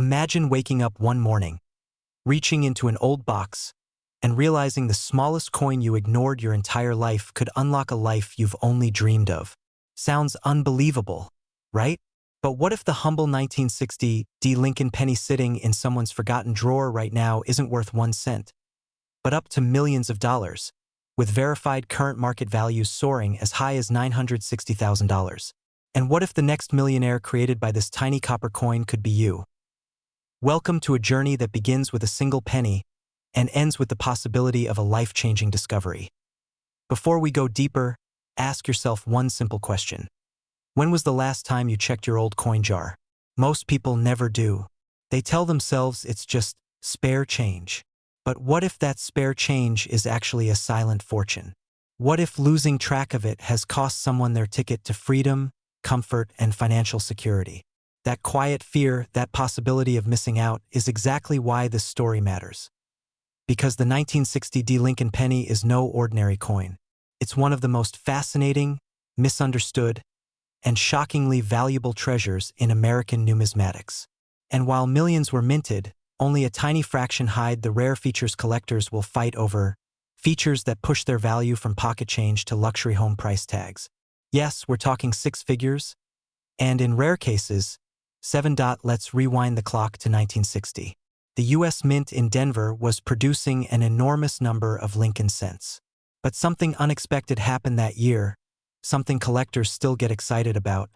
Imagine waking up one morning, reaching into an old box, and realizing the smallest coin you ignored your entire life could unlock a life you've only dreamed of. Sounds unbelievable, right? But what if the humble 1960 D Lincoln penny sitting in someone's forgotten drawer right now isn't worth 1 cent, but up to millions of dollars, with verified current market values soaring as high as $960,000? And what if the next millionaire created by this tiny copper coin could be you? Welcome to a journey that begins with a single penny and ends with the possibility of a life-changing discovery. Before we go deeper, ask yourself one simple question. When was the last time you checked your old coin jar? Most people never do. They tell themselves it's just spare change. But what if that spare change is actually a silent fortune? What if losing track of it has cost someone their ticket to freedom, comfort, and financial security? That quiet fear, that possibility of missing out, is exactly why this story matters. Because the 1960 D Lincoln penny is no ordinary coin. It's one of the most fascinating, misunderstood, and shockingly valuable treasures in American numismatics. And while millions were minted, only a tiny fraction hide the rare features collectors will fight over, features that push their value from pocket change to luxury home price tags. Yes, we're talking 6 figures, and in rare cases, 7. Let's rewind the clock to 1960. The U.S. Mint in Denver was producing an enormous number of Lincoln cents. But something unexpected happened that year, something collectors still get excited about,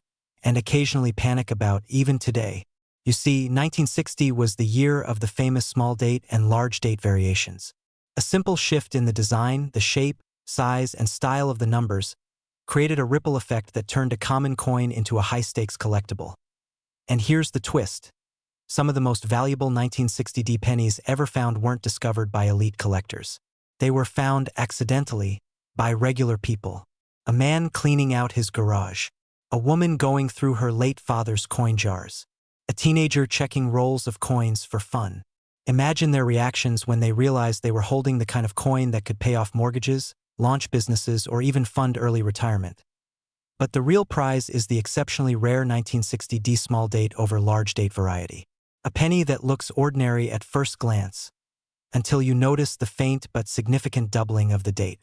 and occasionally panic about even today. You see, 1960 was the year of the famous small date and large date variations. A simple shift in the design, the shape, size, and style of the numbers created a ripple effect that turned a common coin into a high-stakes collectible. And here's the twist. Some of the most valuable 1960 D pennies ever found weren't discovered by elite collectors. They were found accidentally by regular people. A man cleaning out his garage. A woman going through her late father's coin jars. A teenager checking rolls of coins for fun. Imagine their reactions when they realized they were holding the kind of coin that could pay off mortgages, launch businesses, or even fund early retirement. But the real prize is the exceptionally rare 1960 D small date over large date variety. A penny that looks ordinary at first glance, until you notice the faint but significant doubling of the date.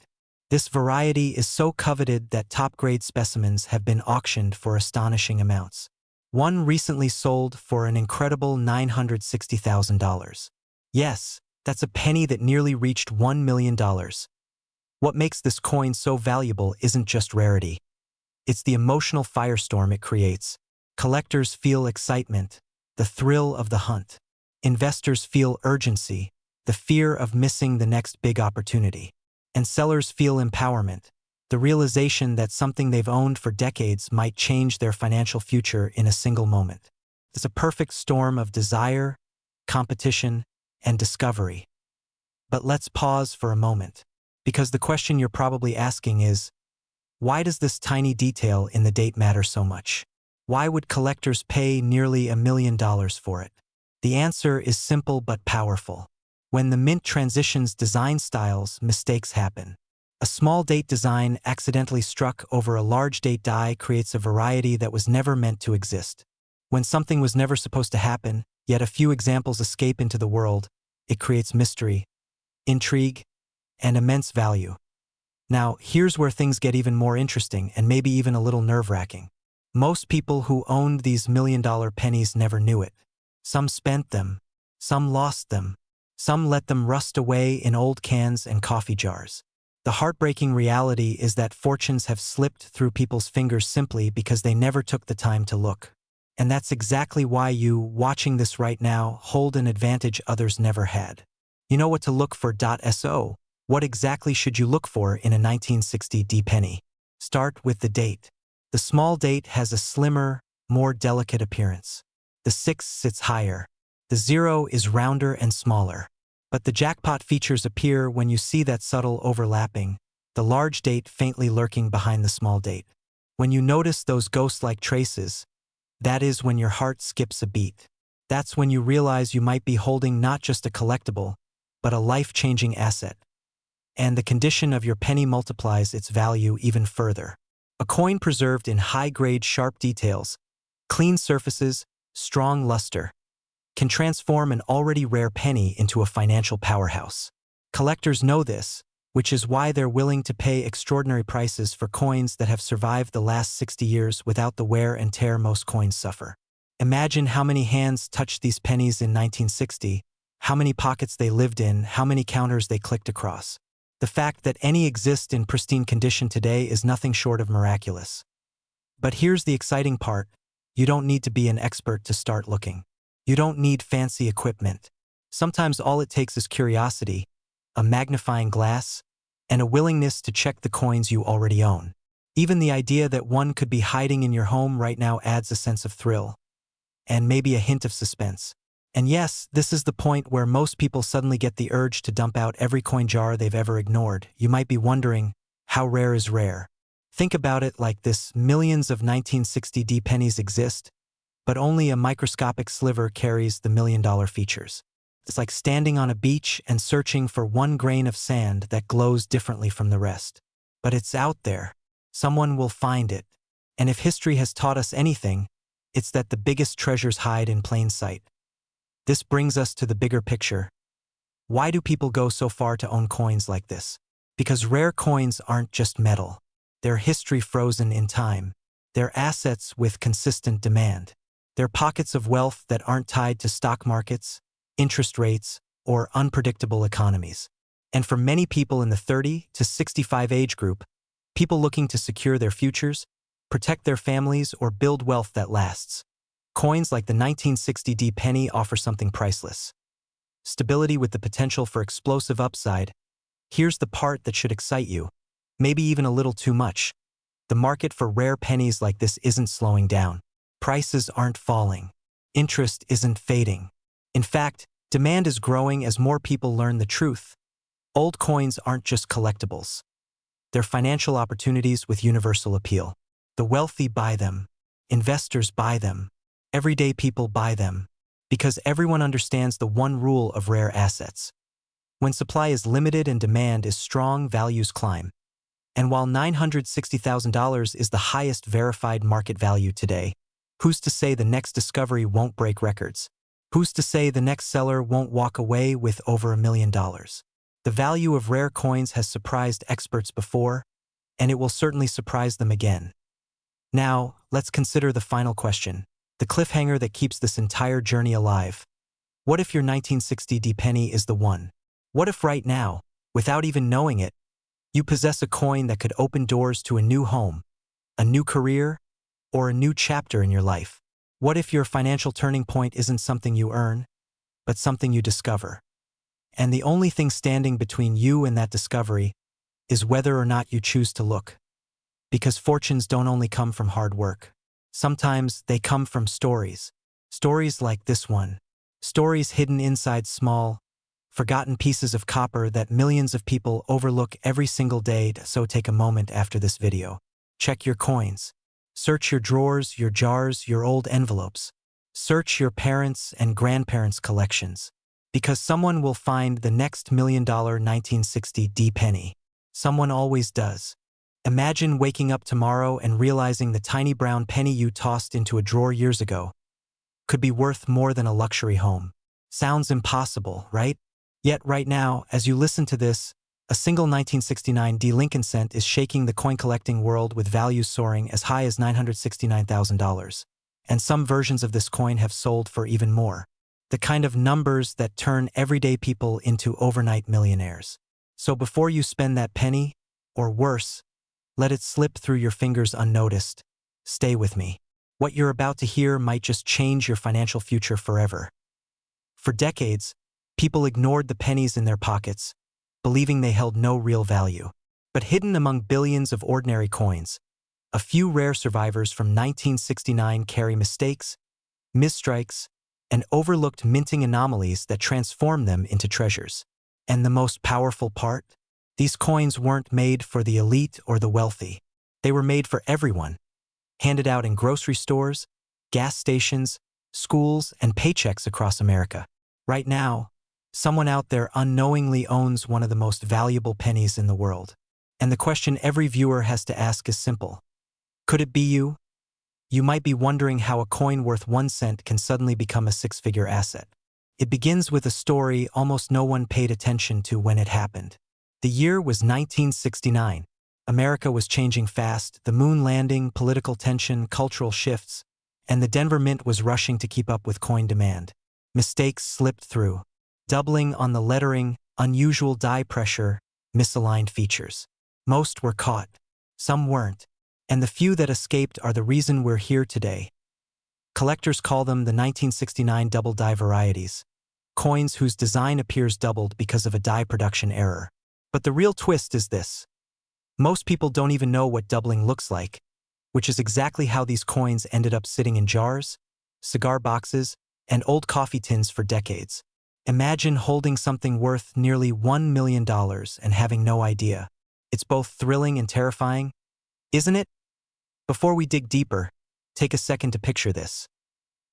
This variety is so coveted that top-grade specimens have been auctioned for astonishing amounts. One recently sold for an incredible $960,000. Yes, that's a penny that nearly reached $1 million. What makes this coin so valuable isn't just rarity. It's the emotional firestorm it creates. Collectors feel excitement, the thrill of the hunt. Investors feel urgency, the fear of missing the next big opportunity. And sellers feel empowerment, the realization that something they've owned for decades might change their financial future in a single moment. It's a perfect storm of desire, competition, and discovery. But let's pause for a moment, because the question you're probably asking is, why does this tiny detail in the date matter so much? Why would collectors pay nearly $1 million for it? The answer is simple but powerful. When the mint transitions design styles, mistakes happen. A small date design accidentally struck over a large date die creates a variety that was never meant to exist. When something was never supposed to happen, yet a few examples escape into the world, it creates mystery, intrigue, and immense value. Now, here's where things get even more interesting and maybe even a little nerve-wracking. Most people who owned these million-dollar pennies never knew it. Some spent them, some lost them, some let them rust away in old cans and coffee jars. The heartbreaking reality is that fortunes have slipped through people's fingers simply because they never took the time to look. And that's exactly why you, watching this right now, hold an advantage others never had. You know what to look for. So, what exactly should you look for in a 1960 D penny? Start with the date. The small date has a slimmer, more delicate appearance. The 6 sits higher. The 0 is rounder and smaller. But the jackpot features appear when you see that subtle overlapping, the large date faintly lurking behind the small date. When you notice those ghost-like traces, that is when your heart skips a beat. That's when you realize you might be holding not just a collectible, but a life-changing asset. And the condition of your penny multiplies its value even further. A coin preserved in high-grade sharp details, clean surfaces, strong luster. can transform an already rare penny into a financial powerhouse. Collectors know this, which is why they're willing to pay extraordinary prices for coins that have survived the last 60 years without the wear and tear most coins suffer. Imagine how many hands touched these pennies in 1960, how many pockets they lived in, how many counters they clicked across. The fact that any exist in pristine condition today is nothing short of miraculous. But here's the exciting part. You don't need to be an expert to start looking. You don't need fancy equipment. Sometimes all it takes is curiosity, a magnifying glass, and a willingness to check the coins you already own. Even the idea that one could be hiding in your home right now adds a sense of thrill, and maybe a hint of suspense. And yes, this is the point where most people suddenly get the urge to dump out every coin jar they've ever ignored. You might be wondering, how rare is rare? Think about it like this: millions of 1960 D pennies exist, but only a microscopic sliver carries the million-dollar features. It's like standing on a beach and searching for one grain of sand that glows differently from the rest. But it's out there. Someone will find it. And if history has taught us anything, it's that the biggest treasures hide in plain sight. This brings us to the bigger picture. Why do people go so far to own coins like this? Because rare coins aren't just metal. They're history frozen in time. They're assets with consistent demand. They're pockets of wealth that aren't tied to stock markets, interest rates, or unpredictable economies. And for many people in the 30 to 65 age group, people looking to secure their futures, protect their families, or build wealth that lasts, coins like the 1960 D penny offer something priceless. Stability with the potential for explosive upside. Here's the part that should excite you, maybe even a little too much. The market for rare pennies like this isn't slowing down. Prices aren't falling. Interest isn't fading. In fact, demand is growing as more people learn the truth. Old coins aren't just collectibles. They're financial opportunities with universal appeal. The wealthy buy them. Investors buy them. Everyday people buy them. Because everyone understands the one rule of rare assets. When supply is limited and demand is strong, values climb. And while $960,000 is the highest verified market value today, who's to say the next discovery won't break records? Who's to say the next seller won't walk away with over $1 million? The value of rare coins has surprised experts before, and it will certainly surprise them again. Now, let's consider the final question, the cliffhanger that keeps this entire journey alive. What if your 1960 D penny is the one? What if right now, without even knowing it, you possess a coin that could open doors to a new home, a new career, or a new chapter in your life? What if your financial turning point isn't something you earn, but something you discover? And the only thing standing between you and that discovery is whether or not you choose to look. Because fortunes don't only come from hard work. Sometimes they come from stories. Stories like this one. Stories hidden inside small, forgotten pieces of copper that millions of people overlook every single day. So take a moment after this video. Check your coins. Search your drawers, your jars, your old envelopes. Search your parents' and grandparents' collections. Because someone will find the next $1 million 1960 D penny. Someone always does. Imagine waking up tomorrow and realizing the tiny brown penny you tossed into a drawer years ago could be worth more than a luxury home. Sounds impossible, right? Yet right now, as you listen to this, a single 1969 D Lincoln cent is shaking the coin-collecting world with values soaring as high as $969,000. And some versions of this coin have sold for even more. The kind of numbers that turn everyday people into overnight millionaires. So before you spend that penny, or worse, let it slip through your fingers unnoticed, stay with me. What you're about to hear might just change your financial future forever. For decades, people ignored the pennies in their pockets, believing they held no real value. But hidden among billions of ordinary coins, a few rare survivors from 1969 carry mistakes, misstrikes, and overlooked minting anomalies that transform them into treasures. And the most powerful part? These coins weren't made for the elite or the wealthy. They were made for everyone. Handed out in grocery stores, gas stations, schools, and paychecks across America. Right now, someone out there unknowingly owns one of the most valuable pennies in the world. And the question every viewer has to ask is simple. Could it be you? You might be wondering how a coin worth 1 cent can suddenly become a six-figure asset. It begins with a story almost no one paid attention to when it happened. The year was 1969. America was changing fast, the moon landing, political tension, cultural shifts, and the Denver Mint was rushing to keep up with coin demand. Mistakes slipped through. Doubling on the lettering, unusual die pressure, misaligned features. Most were caught. Some weren't. And the few that escaped are the reason we're here today. Collectors call them the 1969 double die varieties, coins whose design appears doubled because of a die production error. But the real twist is this. Most people don't even know what doubling looks like, which is exactly how these coins ended up sitting in jars, cigar boxes, and old coffee tins for decades. Imagine holding something worth nearly $1 million and having no idea. It's both thrilling and terrifying, isn't it? Before we dig deeper, take a second to picture this.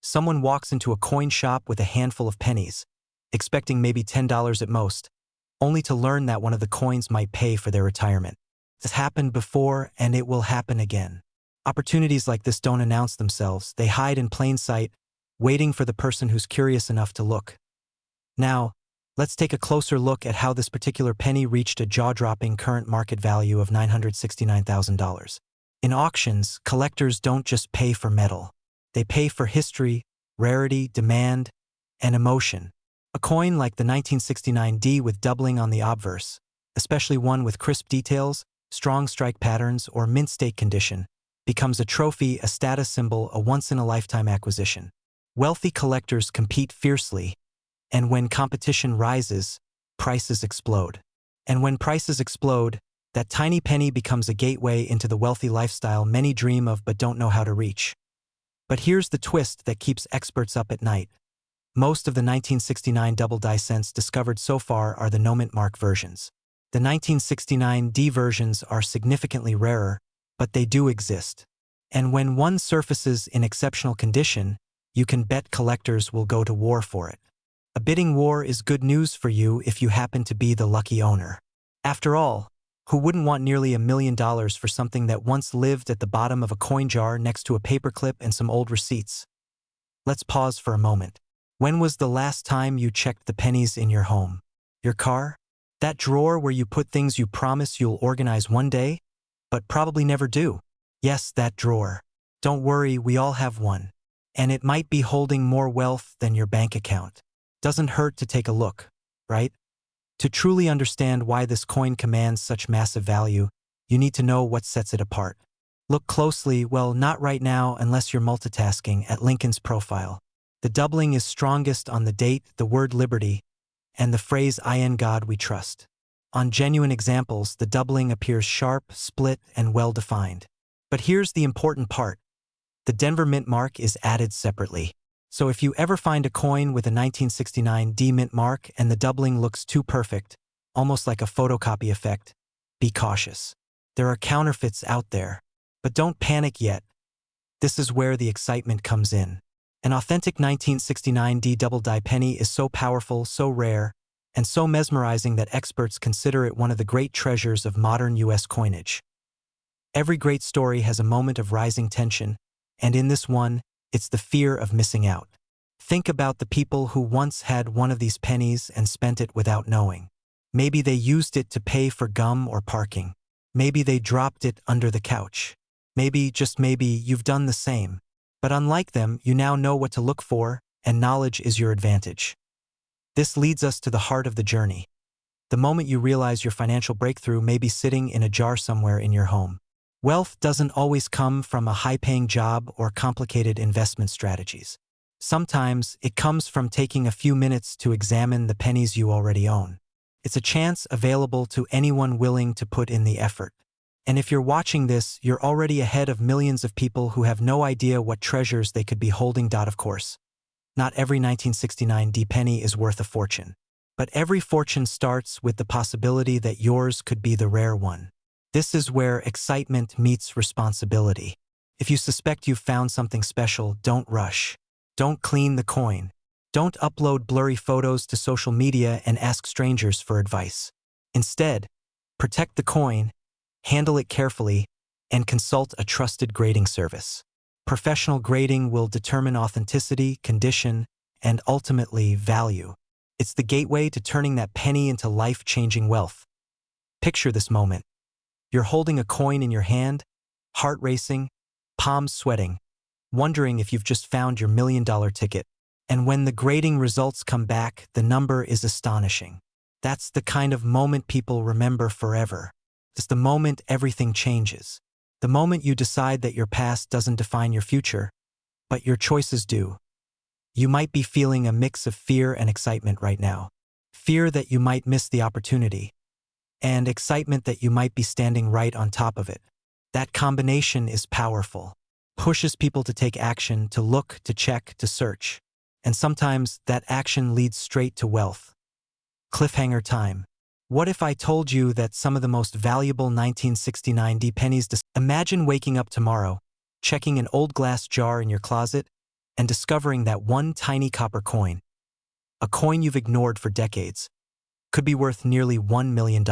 Someone walks into a coin shop with a handful of pennies, expecting maybe $10 at most, only to learn that one of the coins might pay for their retirement. This happened before, and it will happen again. Opportunities like this don't announce themselves. They hide in plain sight, waiting for the person who's curious enough to look. Now, let's take a closer look at how this particular penny reached a jaw-dropping current market value of $969,000. In auctions, collectors don't just pay for metal. They pay for history, rarity, demand, and emotion. A coin like the 1969D with doubling on the obverse, especially one with crisp details, strong strike patterns, or mint state condition, becomes a trophy, a status symbol, a once-in-a-lifetime acquisition. Wealthy collectors compete fiercely, and when competition rises, prices explode. And when prices explode, that tiny penny becomes a gateway into the wealthy lifestyle many dream of but don't know how to reach. But here's the twist that keeps experts up at night. Most of the 1969 double die cents discovered so far are the no-mint-mark versions. The 1969D versions are significantly rarer, but they do exist. And when one surfaces in exceptional condition, you can bet collectors will go to war for it. A bidding war is good news for you if you happen to be the lucky owner. After all, who wouldn't want nearly $1 million for something that once lived at the bottom of a coin jar next to a paperclip and some old receipts? Let's pause for a moment. When was the last time you checked the pennies in your home? Your car? That drawer where you put things you promise you'll organize one day, but probably never do? Yes, that drawer. Don't worry, we all have one. And it might be holding more wealth than your bank account. Doesn't hurt to take a look, right? To truly understand why this coin commands such massive value, you need to know what sets it apart. Look closely, well, not right now unless you're multitasking, at Lincoln's profile. The doubling is strongest on the date, the word liberty, and the phrase "in God we trust." On genuine examples, the doubling appears sharp, split, and well-defined. But here's the important part. The Denver Mint mark is added separately. So if you ever find a coin with a 1969D mint mark and the doubling looks too perfect, almost like a photocopy effect, be cautious. There are counterfeits out there. But don't panic yet. This is where the excitement comes in. An authentic 1969D double die penny is so powerful, so rare, and so mesmerizing that experts consider it one of the great treasures of modern U.S. coinage. Every great story has a moment of rising tension, and in this one, it's the fear of missing out. Think about the people who once had one of these pennies and spent it without knowing. Maybe they used it to pay for gum or parking. Maybe they dropped it under the couch. Maybe, just maybe, you've done the same. But unlike them, you now know what to look for, and knowledge is your advantage. This leads us to the heart of the journey. The moment you realize your financial breakthrough may be sitting in a jar somewhere in your home. Wealth doesn't always come from a high-paying job or complicated investment strategies. Sometimes it comes from taking a few minutes to examine the pennies you already own. It's a chance available to anyone willing to put in the effort. And if you're watching this, you're already ahead of millions of people who have no idea what treasures they could be holding. Of course, not every 1969D penny is worth a fortune. But every fortune starts with the possibility that yours could be the rare one. This is where excitement meets responsibility. If you suspect you've found something special, don't rush. Don't clean the coin. Don't upload blurry photos to social media and ask strangers for advice. Instead, protect the coin, handle it carefully, and consult a trusted grading service. Professional grading will determine authenticity, condition, and ultimately value. It's the gateway to turning that penny into life-changing wealth. Picture this moment. You're holding a coin in your hand, heart racing, palms sweating, wondering if you've just found your million-dollar ticket. And when the grading results come back, the number is astonishing. That's the kind of moment people remember forever. It's the moment everything changes. The moment you decide that your past doesn't define your future, but your choices do. You might be feeling a mix of fear and excitement right now. Fear that you might miss the opportunity, and excitement that you might be standing right on top of it. That combination is powerful. Pushes people to take action, to look, to check, to search. And sometimes that action leads straight to wealth. Cliffhanger time. What if I told you that some of the most valuable 1969 pennies? Imagine waking up tomorrow, checking an old glass jar in your closet, and discovering that one tiny copper coin, a coin you've ignored for decades, could be worth nearly $1 million.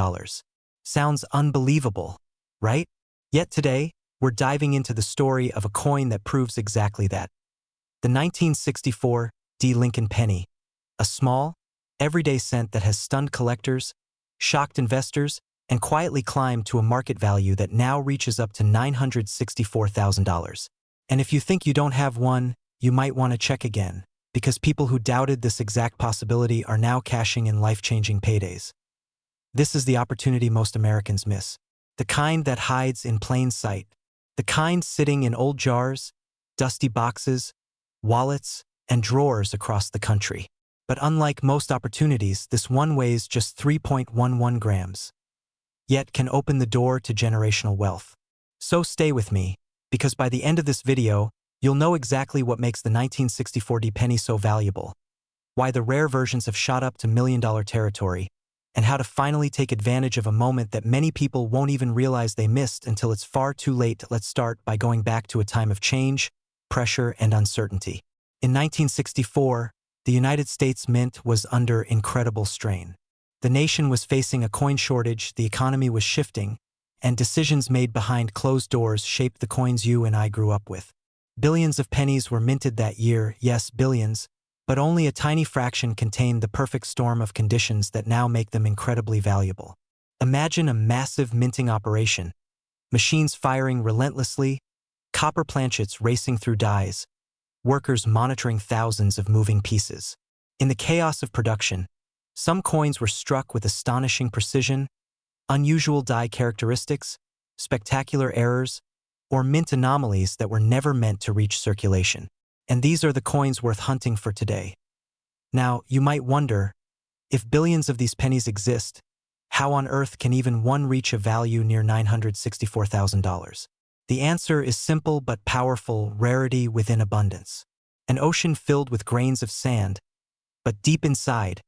Sounds unbelievable, right? Yet today, we're diving into the story of a coin that proves exactly that. The 1964 Lincoln penny, a small, everyday cent that has stunned collectors, shocked investors, and quietly climbed to a market value that now reaches up to $964,000. And if you think you don't have one, you might want to check again, because people who doubted this exact possibility are now cashing in life-changing paydays. This is the opportunity most Americans miss. The kind that hides in plain sight. The kind sitting in old jars, dusty boxes, wallets, and drawers across the country. But unlike most opportunities, this one weighs just 3.11 grams, yet can open the door to generational wealth. So stay with me, because by the end of this video, you'll know exactly what makes the 1964 penny so valuable, why the rare versions have shot up to million-dollar territory, and how to finally take advantage of a moment that many people won't even realize they missed until it's far too late. Let's start by going back to a time of change, pressure, and uncertainty. In 1964, the United States Mint was under incredible strain. The nation was facing a coin shortage, the economy was shifting, and decisions made behind closed doors shaped the coins you and I grew up with. Billions of pennies were minted that year, yes, billions, but only a tiny fraction contained the perfect storm of conditions that now make them incredibly valuable. Imagine a massive minting operation, machines firing relentlessly, copper planchets racing through dies, workers monitoring thousands of moving pieces. In the chaos of production, some coins were struck with astonishing precision, unusual die characteristics, spectacular errors, or mint anomalies that were never meant to reach circulation. And these are the coins worth hunting for today. Now, you might wonder, if billions of these pennies exist, how on earth can even one reach a value near $964,000? The answer is simple but powerful: rarity within abundance. An ocean filled with grains of sand, but deep inside,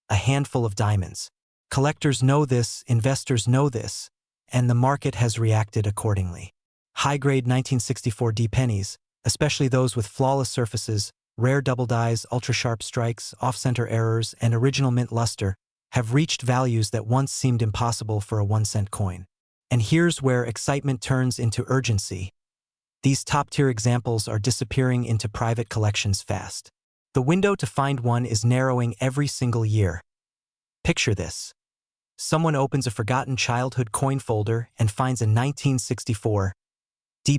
a handful of diamonds. Collectors know this, investors know this, and the market has reacted accordingly. High-grade 1964 pennies, especially those with flawless surfaces, rare double dies, ultra-sharp strikes, off-center errors, and original mint luster, have reached values that once seemed impossible for a 1-cent coin. And here's where excitement turns into urgency. These top-tier examples are disappearing into private collections fast. The window to find one is narrowing every single year. Picture this. Someone opens a forgotten childhood coin folder and finds a 1964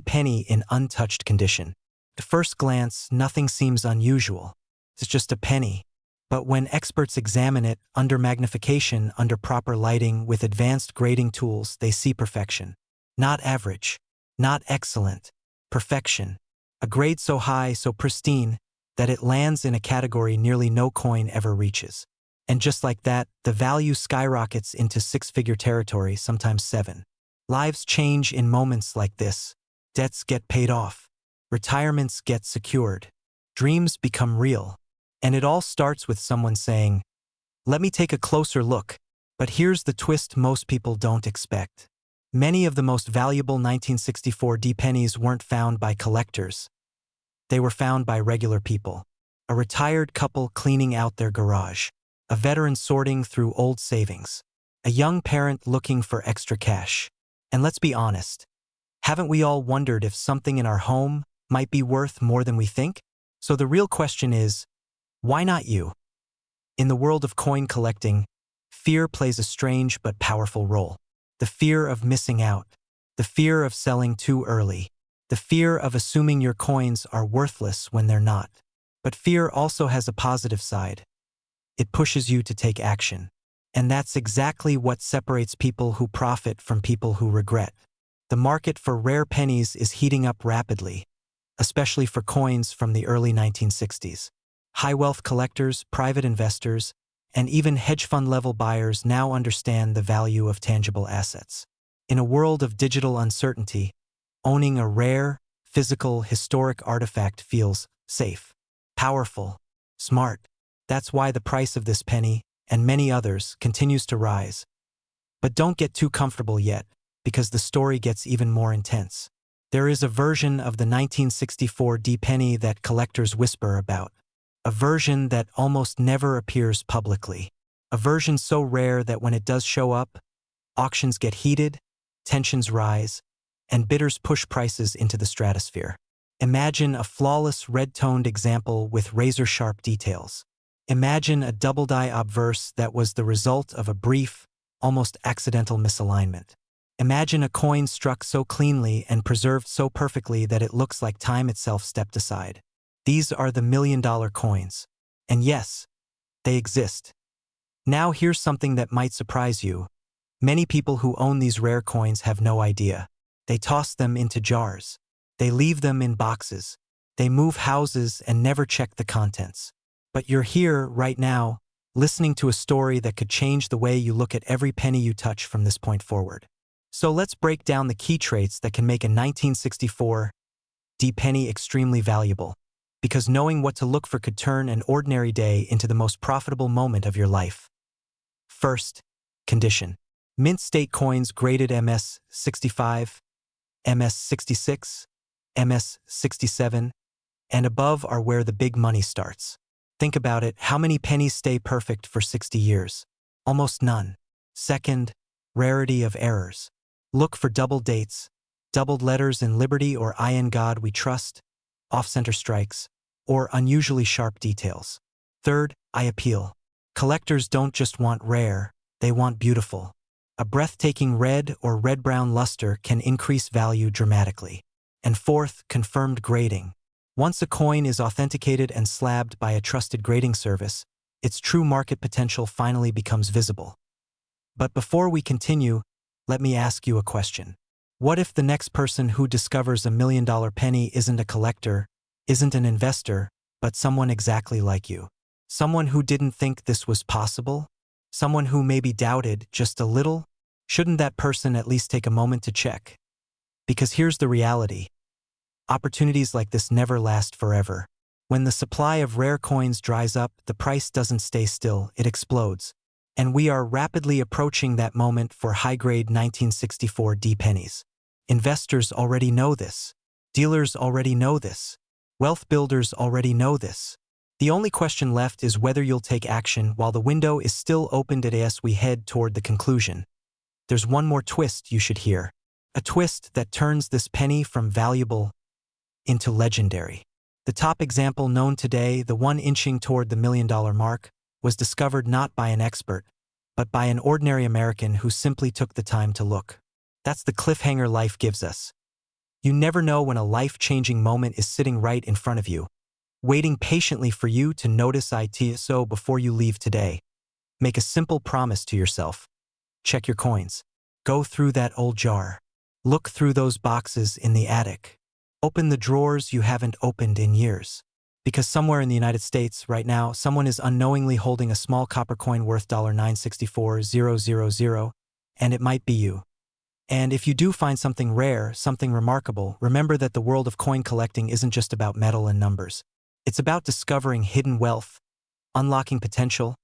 penny in untouched condition. At first glance, nothing seems unusual. It's just a penny. But when experts examine it under magnification, under proper lighting, with advanced grading tools, they see perfection. Not average, not excellent, perfection. A grade so high, so pristine, that it lands in a category nearly no coin ever reaches. And just like that, the value skyrockets into 6-figure territory, sometimes 7. Lives change in moments like this. Debts get paid off. Retirements get secured. Dreams become real. And it all starts with someone saying, "Let me take a closer look." But here's the twist most people don't expect. Many of the most valuable 1964 pennies weren't found by collectors. They were found by regular people. A retired couple cleaning out their garage. A veteran sorting through old savings. A young parent looking for extra cash. And let's be honest, haven't we all wondered if something in our home, might be worth more than we think? So the real question is, why not you? In the world of coin collecting, fear plays a strange but powerful role. The fear of missing out, the fear of selling too early, the fear of assuming your coins are worthless when they're not. But fear also has a positive side. It pushes you to take action. And that's exactly what separates people who profit from people who regret. The market for rare pennies is heating up rapidly, especially for coins from the early 1960s. High-wealth collectors, private investors, and even hedge fund-level buyers now understand the value of tangible assets. In a world of digital uncertainty, owning a rare, physical, historic artifact feels safe, powerful, smart. That's why the price of this penny, and many others, continues to rise. But don't get too comfortable yet, because the story gets even more intense. There is a version of the 1964 D penny that collectors whisper about. A version that almost never appears publicly. A version so rare that when it does show up, auctions get heated, tensions rise, and bidders push prices into the stratosphere. Imagine a flawless red-toned example with razor-sharp details. Imagine a double-die obverse that was the result of a brief, almost accidental misalignment. Imagine a coin struck so cleanly and preserved so perfectly that it looks like time itself stepped aside. These are the million-dollar coins. And yes, they exist. Now here's something that might surprise you. Many people who own these rare coins have no idea. They toss them into jars. They leave them in boxes. They move houses and never check the contents. But you're here, right now, listening to a story that could change the way you look at every penny you touch from this point forward. So let's break down the key traits that can make a 1964 D penny extremely valuable. Because knowing what to look for could turn an ordinary day into the most profitable moment of your life. First, condition. Mint state coins graded MS65, MS66, MS67, and above are where the big money starts. Think about it, how many pennies stay perfect for 60 years? Almost none. Second, rarity of errors. Look for double dates, doubled letters in Liberty or I in God We Trust, off-center strikes, or unusually sharp details. Third, eye appeal. Collectors don't just want rare, they want beautiful. A breathtaking red or red-brown luster can increase value dramatically. And fourth, confirmed grading. Once a coin is authenticated and slabbed by a trusted grading service, its true market potential finally becomes visible. But before we continue, let me ask you a question. What if the next person who discovers a million-dollar penny isn't a collector, isn't an investor, but someone exactly like you? Someone who didn't think this was possible? Someone who maybe doubted just a little? Shouldn't that person at least take a moment to check? Because here's the reality. Opportunities like this never last forever. When the supply of rare coins dries up, the price doesn't stay still, it explodes. And we are rapidly approaching that moment for high-grade 1964 D pennies. Investors already know this. Dealers already know this. Wealth builders already know this. The only question left is whether you'll take action while the window is still opened as we head toward the conclusion. There's one more twist you should hear. A twist that turns this penny from valuable into legendary. The top example known today, the one inching toward the million-dollar mark, was discovered not by an expert, but by an ordinary American who simply took the time to look. That's the cliffhanger life gives us. You never know when a life-changing moment is sitting right in front of you, waiting patiently for you to notice it. So before you leave today, make a simple promise to yourself. Check your coins. Go through that old jar. Look through those boxes in the attic. Open the drawers you haven't opened in years. Because somewhere in the United States right now, someone is unknowingly holding a small copper coin worth $964,000, and it might be you. And if you do find something rare, something remarkable, remember that the world of coin collecting isn't just about metal and numbers. It's about discovering hidden wealth, unlocking potential,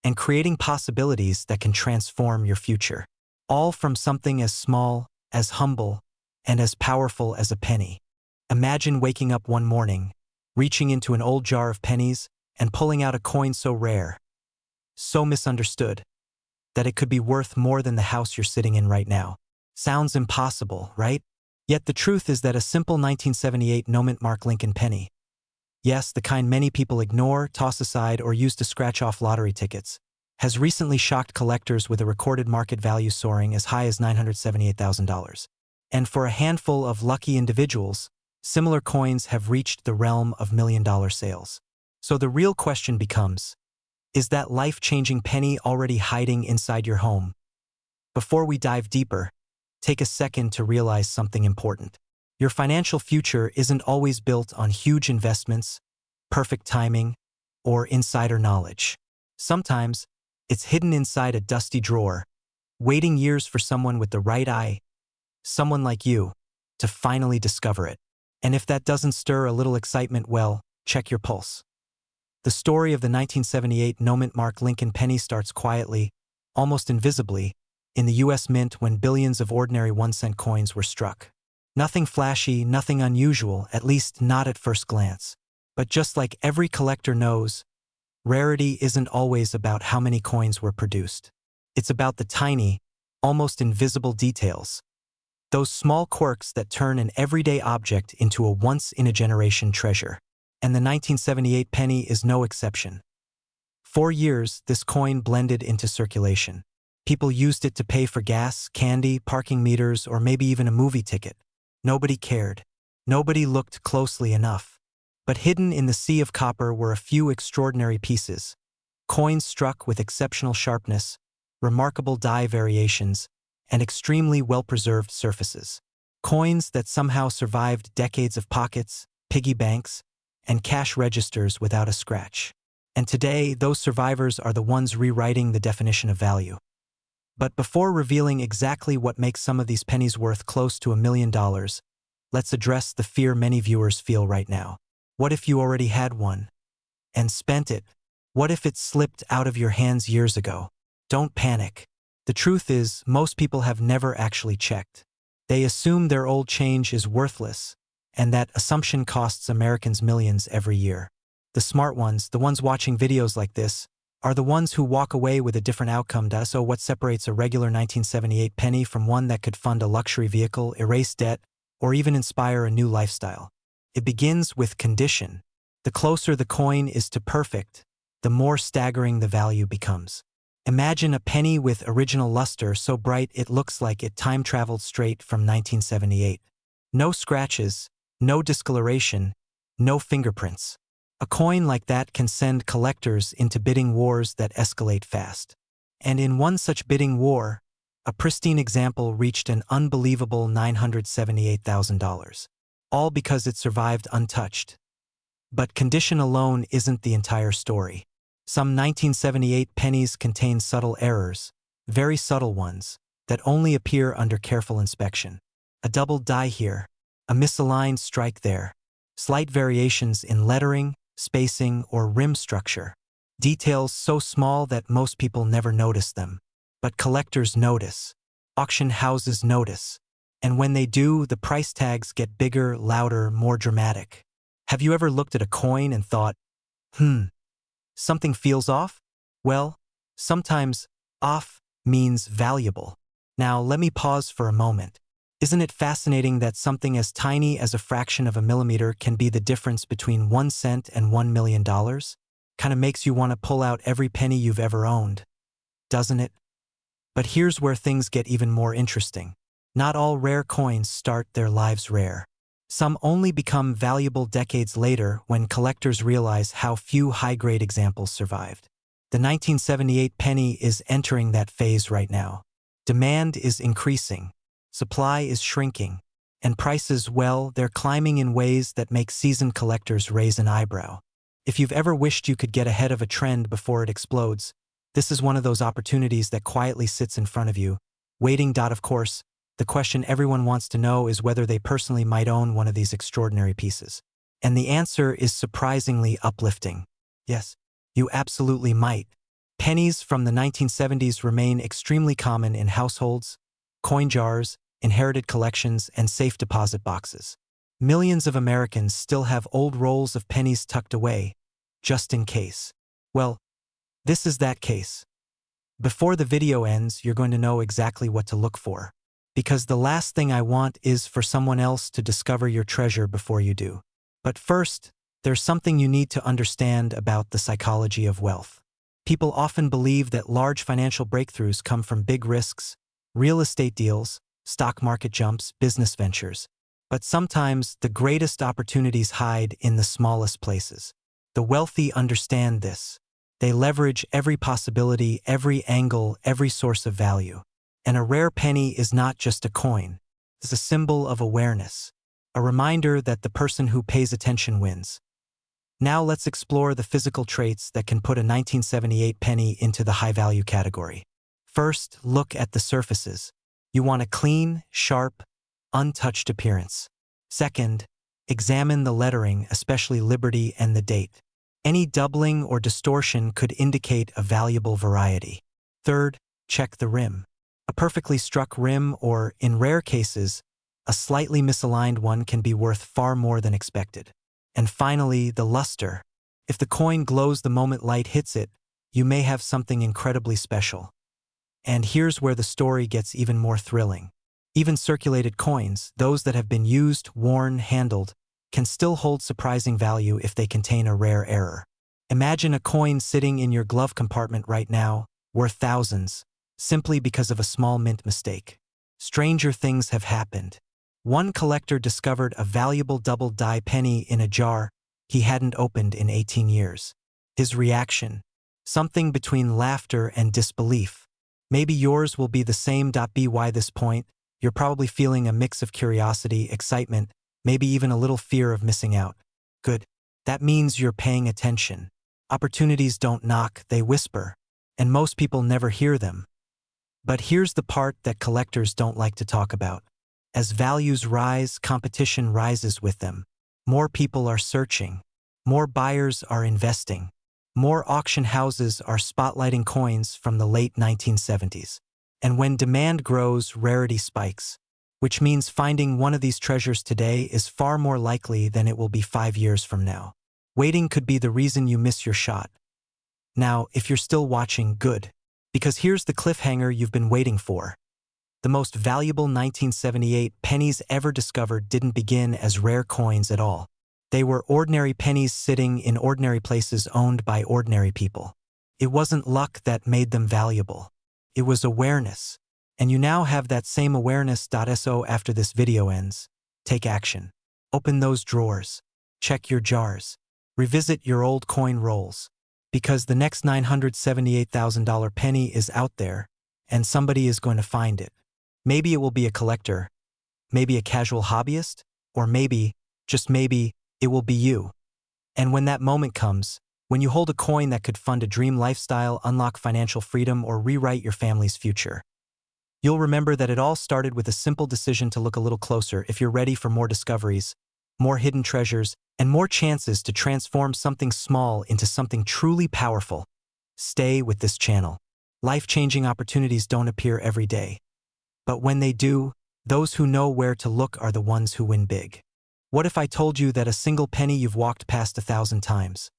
and creating possibilities that can transform your future. All from something as small, as humble, and as powerful as a penny. Imagine waking up one morning, reaching into an old jar of pennies, and pulling out a coin so rare, so misunderstood, that it could be worth more than the house you're sitting in right now. Sounds impossible, right? Yet the truth is that a simple 1978 no-mint Mark Lincoln penny, yes, the kind many people ignore, toss aside, or use to scratch off lottery tickets, has recently shocked collectors with a recorded market value soaring as high as $978,000. And for a handful of lucky individuals, similar coins have reached the realm of million-dollar sales. So the real question becomes, is that life-changing penny already hiding inside your home? Before we dive deeper, take a second to realize something important. Your financial future isn't always built on huge investments, perfect timing, or insider knowledge. Sometimes, it's hidden inside a dusty drawer, waiting years for someone with the right eye, someone like you, to finally discover it. And if that doesn't stir a little excitement, well, check your pulse. The story of the 1978 no-mint Mark Lincoln penny starts quietly, almost invisibly, in the U.S. Mint when billions of ordinary 1-cent coins were struck. Nothing flashy, nothing unusual, at least not at first glance. But just like every collector knows, rarity isn't always about how many coins were produced. It's about the tiny, almost invisible details. Those small quirks that turn an everyday object into a once-in-a-generation treasure. And the 1978 penny is no exception. For years, this coin blended into circulation. People used it to pay for gas, candy, parking meters, or maybe even a movie ticket. Nobody cared. Nobody looked closely enough. But hidden in the sea of copper were a few extraordinary pieces. Coins struck with exceptional sharpness, remarkable die variations, and extremely well-preserved surfaces. Coins that somehow survived decades of pockets, piggy banks, and cash registers without a scratch. And today, those survivors are the ones rewriting the definition of value. But before revealing exactly what makes some of these pennies worth close to $1 million, let's address the fear many viewers feel right now. What if you already had one and spent it? What if it slipped out of your hands years ago? Don't panic. The truth is, most people have never actually checked. They assume their old change is worthless, and that assumption costs Americans millions every year. The smart ones, the ones watching videos like this, are the ones who walk away with a different outcome. So what separates a regular 1978 penny from one that could fund a luxury vehicle, erase debt, or even inspire a new lifestyle? It begins with condition. The closer the coin is to perfect, the more staggering the value becomes. Imagine a penny with original luster so bright it looks like it time-traveled straight from 1978. No scratches, no discoloration, no fingerprints. A coin like that can send collectors into bidding wars that escalate fast. And in one such bidding war, a pristine example reached an unbelievable $978,000. All because it survived untouched. But condition alone isn't the entire story. Some 1978 pennies contain subtle errors, very subtle ones, that only appear under careful inspection. A double die here, a misaligned strike there, slight variations in lettering, spacing, or rim structure. Details so small that most people never notice them. But collectors notice. Auction houses notice. And when they do, the price tags get bigger, louder, more dramatic. Have you ever looked at a coin and thought, something feels off? Well, sometimes off means valuable. Now let me pause for a moment. Isn't it fascinating that something as tiny as a fraction of a millimeter can be the difference between 1 cent and $1 million? Kinda makes you want to pull out every penny you've ever owned, doesn't it? But here's where things get even more interesting. Not all rare coins start their lives rare. Some only become valuable decades later when collectors realize how few high-grade examples survived. The 1978 penny is entering that phase right now. Demand is increasing. Supply is shrinking, and prices, well, they're climbing in ways that make seasoned collectors raise an eyebrow. If you've ever wished you could get ahead of a trend before it explodes, this is one of those opportunities that quietly sits in front of you, waiting. Of course, the question everyone wants to know is whether they personally might own one of these extraordinary pieces. And the answer is surprisingly uplifting. Yes, you absolutely might. Pennies from the 1970s remain extremely common in households, coin jars, inherited collections, and safe deposit boxes. Millions of Americans still have old rolls of pennies tucked away, just in case. Well, this is that case. Before the video ends, you're going to know exactly what to look for. because the last thing I want is for someone else to discover your treasure before you do. But first, there's something you need to understand about the psychology of wealth. People often believe that large financial breakthroughs come from big risks, real estate deals, stock market jumps, business ventures. But sometimes the greatest opportunities hide in the smallest places. The wealthy understand this. They leverage every possibility, every angle, every source of value. And a rare penny is not just a coin. It's a symbol of awareness, a reminder that the person who pays attention wins. Now let's explore the physical traits that can put a 1978 penny into the high-value category. First, look at the surfaces. You want a clean, sharp, untouched appearance. Second, examine the lettering, especially Liberty and the date. Any doubling or distortion could indicate a valuable variety. Third, check the rim. A perfectly struck rim, or, in rare cases, a slightly misaligned one, can be worth far more than expected. And finally, the luster. If the coin glows the moment light hits it, you may have something incredibly special. And here's where the story gets even more thrilling. Even circulated coins, those that have been used, worn, handled, can still hold surprising value if they contain a rare error. Imagine a coin sitting in your glove compartment right now, worth thousands, simply because of a small mint mistake. Stranger things have happened. One collector discovered a valuable double-die penny in a jar he hadn't opened in 18 years. His reaction? Something between laughter and disbelief. Maybe yours will be the same. By this point, you're probably feeling a mix of curiosity, excitement, maybe even a little fear of missing out. Good. That means you're paying attention. Opportunities don't knock, they whisper. And most people never hear them. But here's the part that collectors don't like to talk about. As values rise, competition rises with them. More people are searching. More buyers are investing. More auction houses are spotlighting coins from the late 1970s. And when demand grows, rarity spikes. Which means finding one of these treasures today is far more likely than it will be 5 years from now. Waiting could be the reason you miss your shot. Now, if you're still watching, good. Because here's the cliffhanger you've been waiting for. The most valuable 1978 pennies ever discovered didn't begin as rare coins at all. They were ordinary pennies sitting in ordinary places owned by ordinary people. It wasn't luck that made them valuable. It was awareness. And you now have that same awareness. So after this video ends, take action. Open those drawers. Check your jars. Revisit your old coin rolls. Because the next $978,000 penny is out there, and somebody is going to find it. Maybe it will be a collector, maybe a casual hobbyist, or maybe, just maybe, it will be you. And when that moment comes, when you hold a coin that could fund a dream lifestyle, unlock financial freedom, or rewrite your family's future, you'll remember that it all started with a simple decision to look a little closer. If you're ready for more discoveries, more hidden treasures, and more chances to transform something small into something truly powerful, stay with this channel. Life-changing opportunities don't appear every day. But when they do, those who know where to look are the ones who win big. What if I told you that a single penny you've walked past 1,000 times,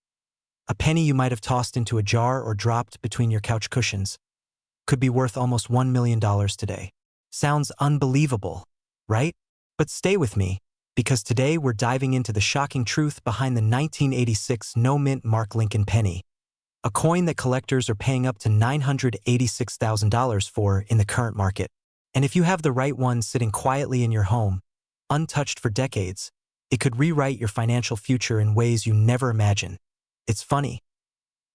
a penny you might have tossed into a jar or dropped between your couch cushions, could be worth almost $1 million today? Sounds unbelievable, right? But stay with me, because today we're diving into the shocking truth behind the 1986 no-mint Mark Lincoln penny, a coin that collectors are paying up to $986,000 for in the current market. And if you have the right one sitting quietly in your home, untouched for decades, it could rewrite your financial future in ways you never imagined. It's funny.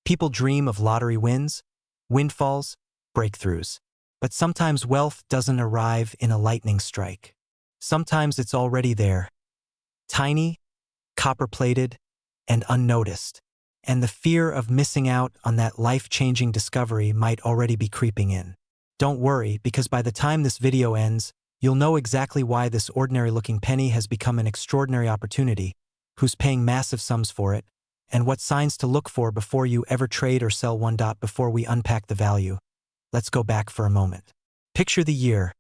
People dream of lottery wins, windfalls, breakthroughs. But sometimes wealth doesn't arrive in a lightning strike. Sometimes it's already there. Tiny, copper-plated, and unnoticed. And the fear of missing out on that life-changing discovery might already be creeping in. Don't worry, because by the time this video ends, you'll know exactly why this ordinary-looking penny has become an extraordinary opportunity, who's paying massive sums for it, and what signs to look for before you ever trade or sell one. Before we unpack the value, let's go back for a moment. Picture the year,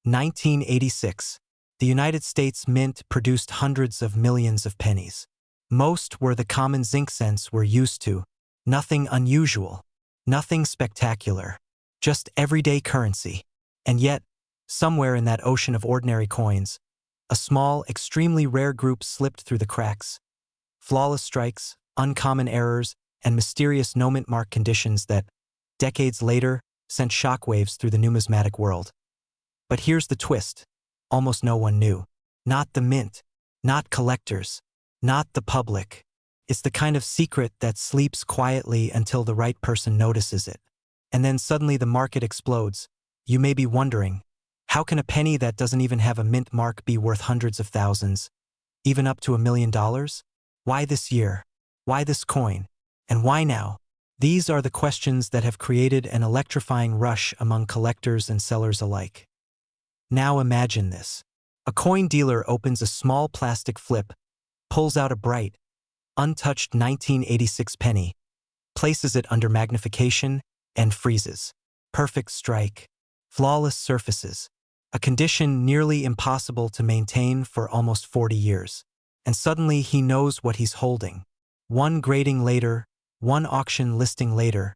1986. The United States Mint produced hundreds of millions of pennies. Most were the common zinc cents we're used to. Nothing unusual, nothing spectacular, just everyday currency. And yet, Somewhere in that ocean of ordinary coins, a small, extremely rare group slipped through the cracks. Flawless strikes, uncommon errors, and mysterious no-mint mark conditions that, decades later, sent shockwaves through the numismatic world. But here's the twist. Almost no one knew. Not the mint, not collectors, not the public. It's the kind of secret that sleeps quietly until the right person notices it. And then suddenly the market explodes. You may be wondering, how can a penny that doesn't even have a mint mark be worth hundreds of thousands, even up to $1 million? Why this year? Why this coin? And why now? These are the questions that have created an electrifying rush among collectors and sellers alike. Now imagine this. A coin dealer opens a small plastic flip, pulls out a bright, untouched 1986 penny, places it under magnification, and freezes. Perfect strike. Flawless surfaces. A condition nearly impossible to maintain for almost 40 years. And suddenly he knows what he's holding. One grading later, one auction listing later,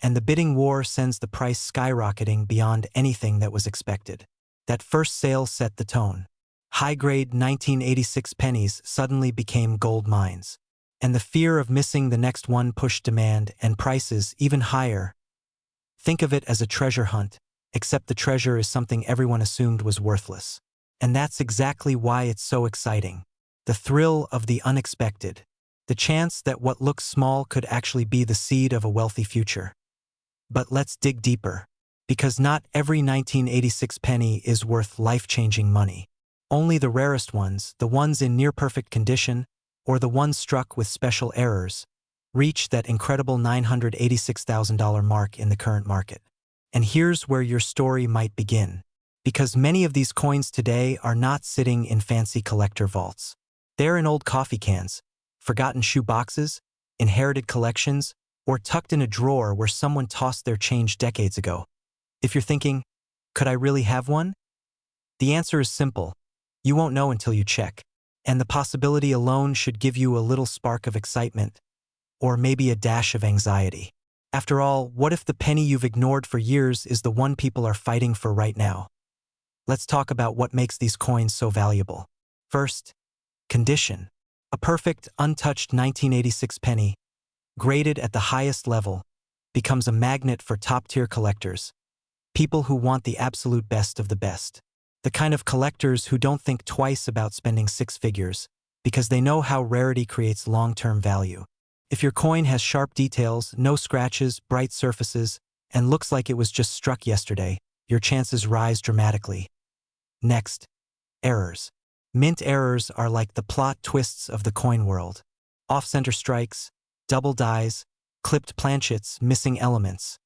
and the bidding war sends the price skyrocketing beyond anything that was expected. That first sale set the tone. High-grade 1986 pennies suddenly became gold mines. And the fear of missing the next one pushed demand and prices even higher. Think of it as a treasure hunt, except the treasure is something everyone assumed was worthless. And that's exactly why it's so exciting. The thrill of the unexpected. The chance that what looks small could actually be the seed of a wealthy future. But let's dig deeper. Because not every 1986 penny is worth life-changing money. Only the rarest ones, the ones in near-perfect condition, or the ones struck with special errors, reach that incredible $986,000 mark in the current market. And here's where your story might begin. Because many of these coins today are not sitting in fancy collector vaults. They're in old coffee cans, forgotten shoe boxes, inherited collections, or tucked in a drawer where someone tossed their change decades ago. If you're thinking, could I really have one? The answer is simple. You won't know until you check. And the possibility alone should give you a little spark of excitement, or maybe a dash of anxiety. After all, what if the penny you've ignored for years is the one people are fighting for right now? Let's talk about what makes these coins so valuable. First, condition. A perfect, untouched 1986 penny, graded at the highest level, becomes a magnet for top-tier collectors. People who want the absolute best of the best. The kind of collectors who don't think twice about spending six figures, because they know how rarity creates long-term value. If your coin has sharp details, no scratches, bright surfaces, and looks like it was just struck yesterday, your chances rise dramatically. Next, errors. Mint errors are like the plot twists of the coin world. Off-center strikes, double dies, clipped planchets, missing elements.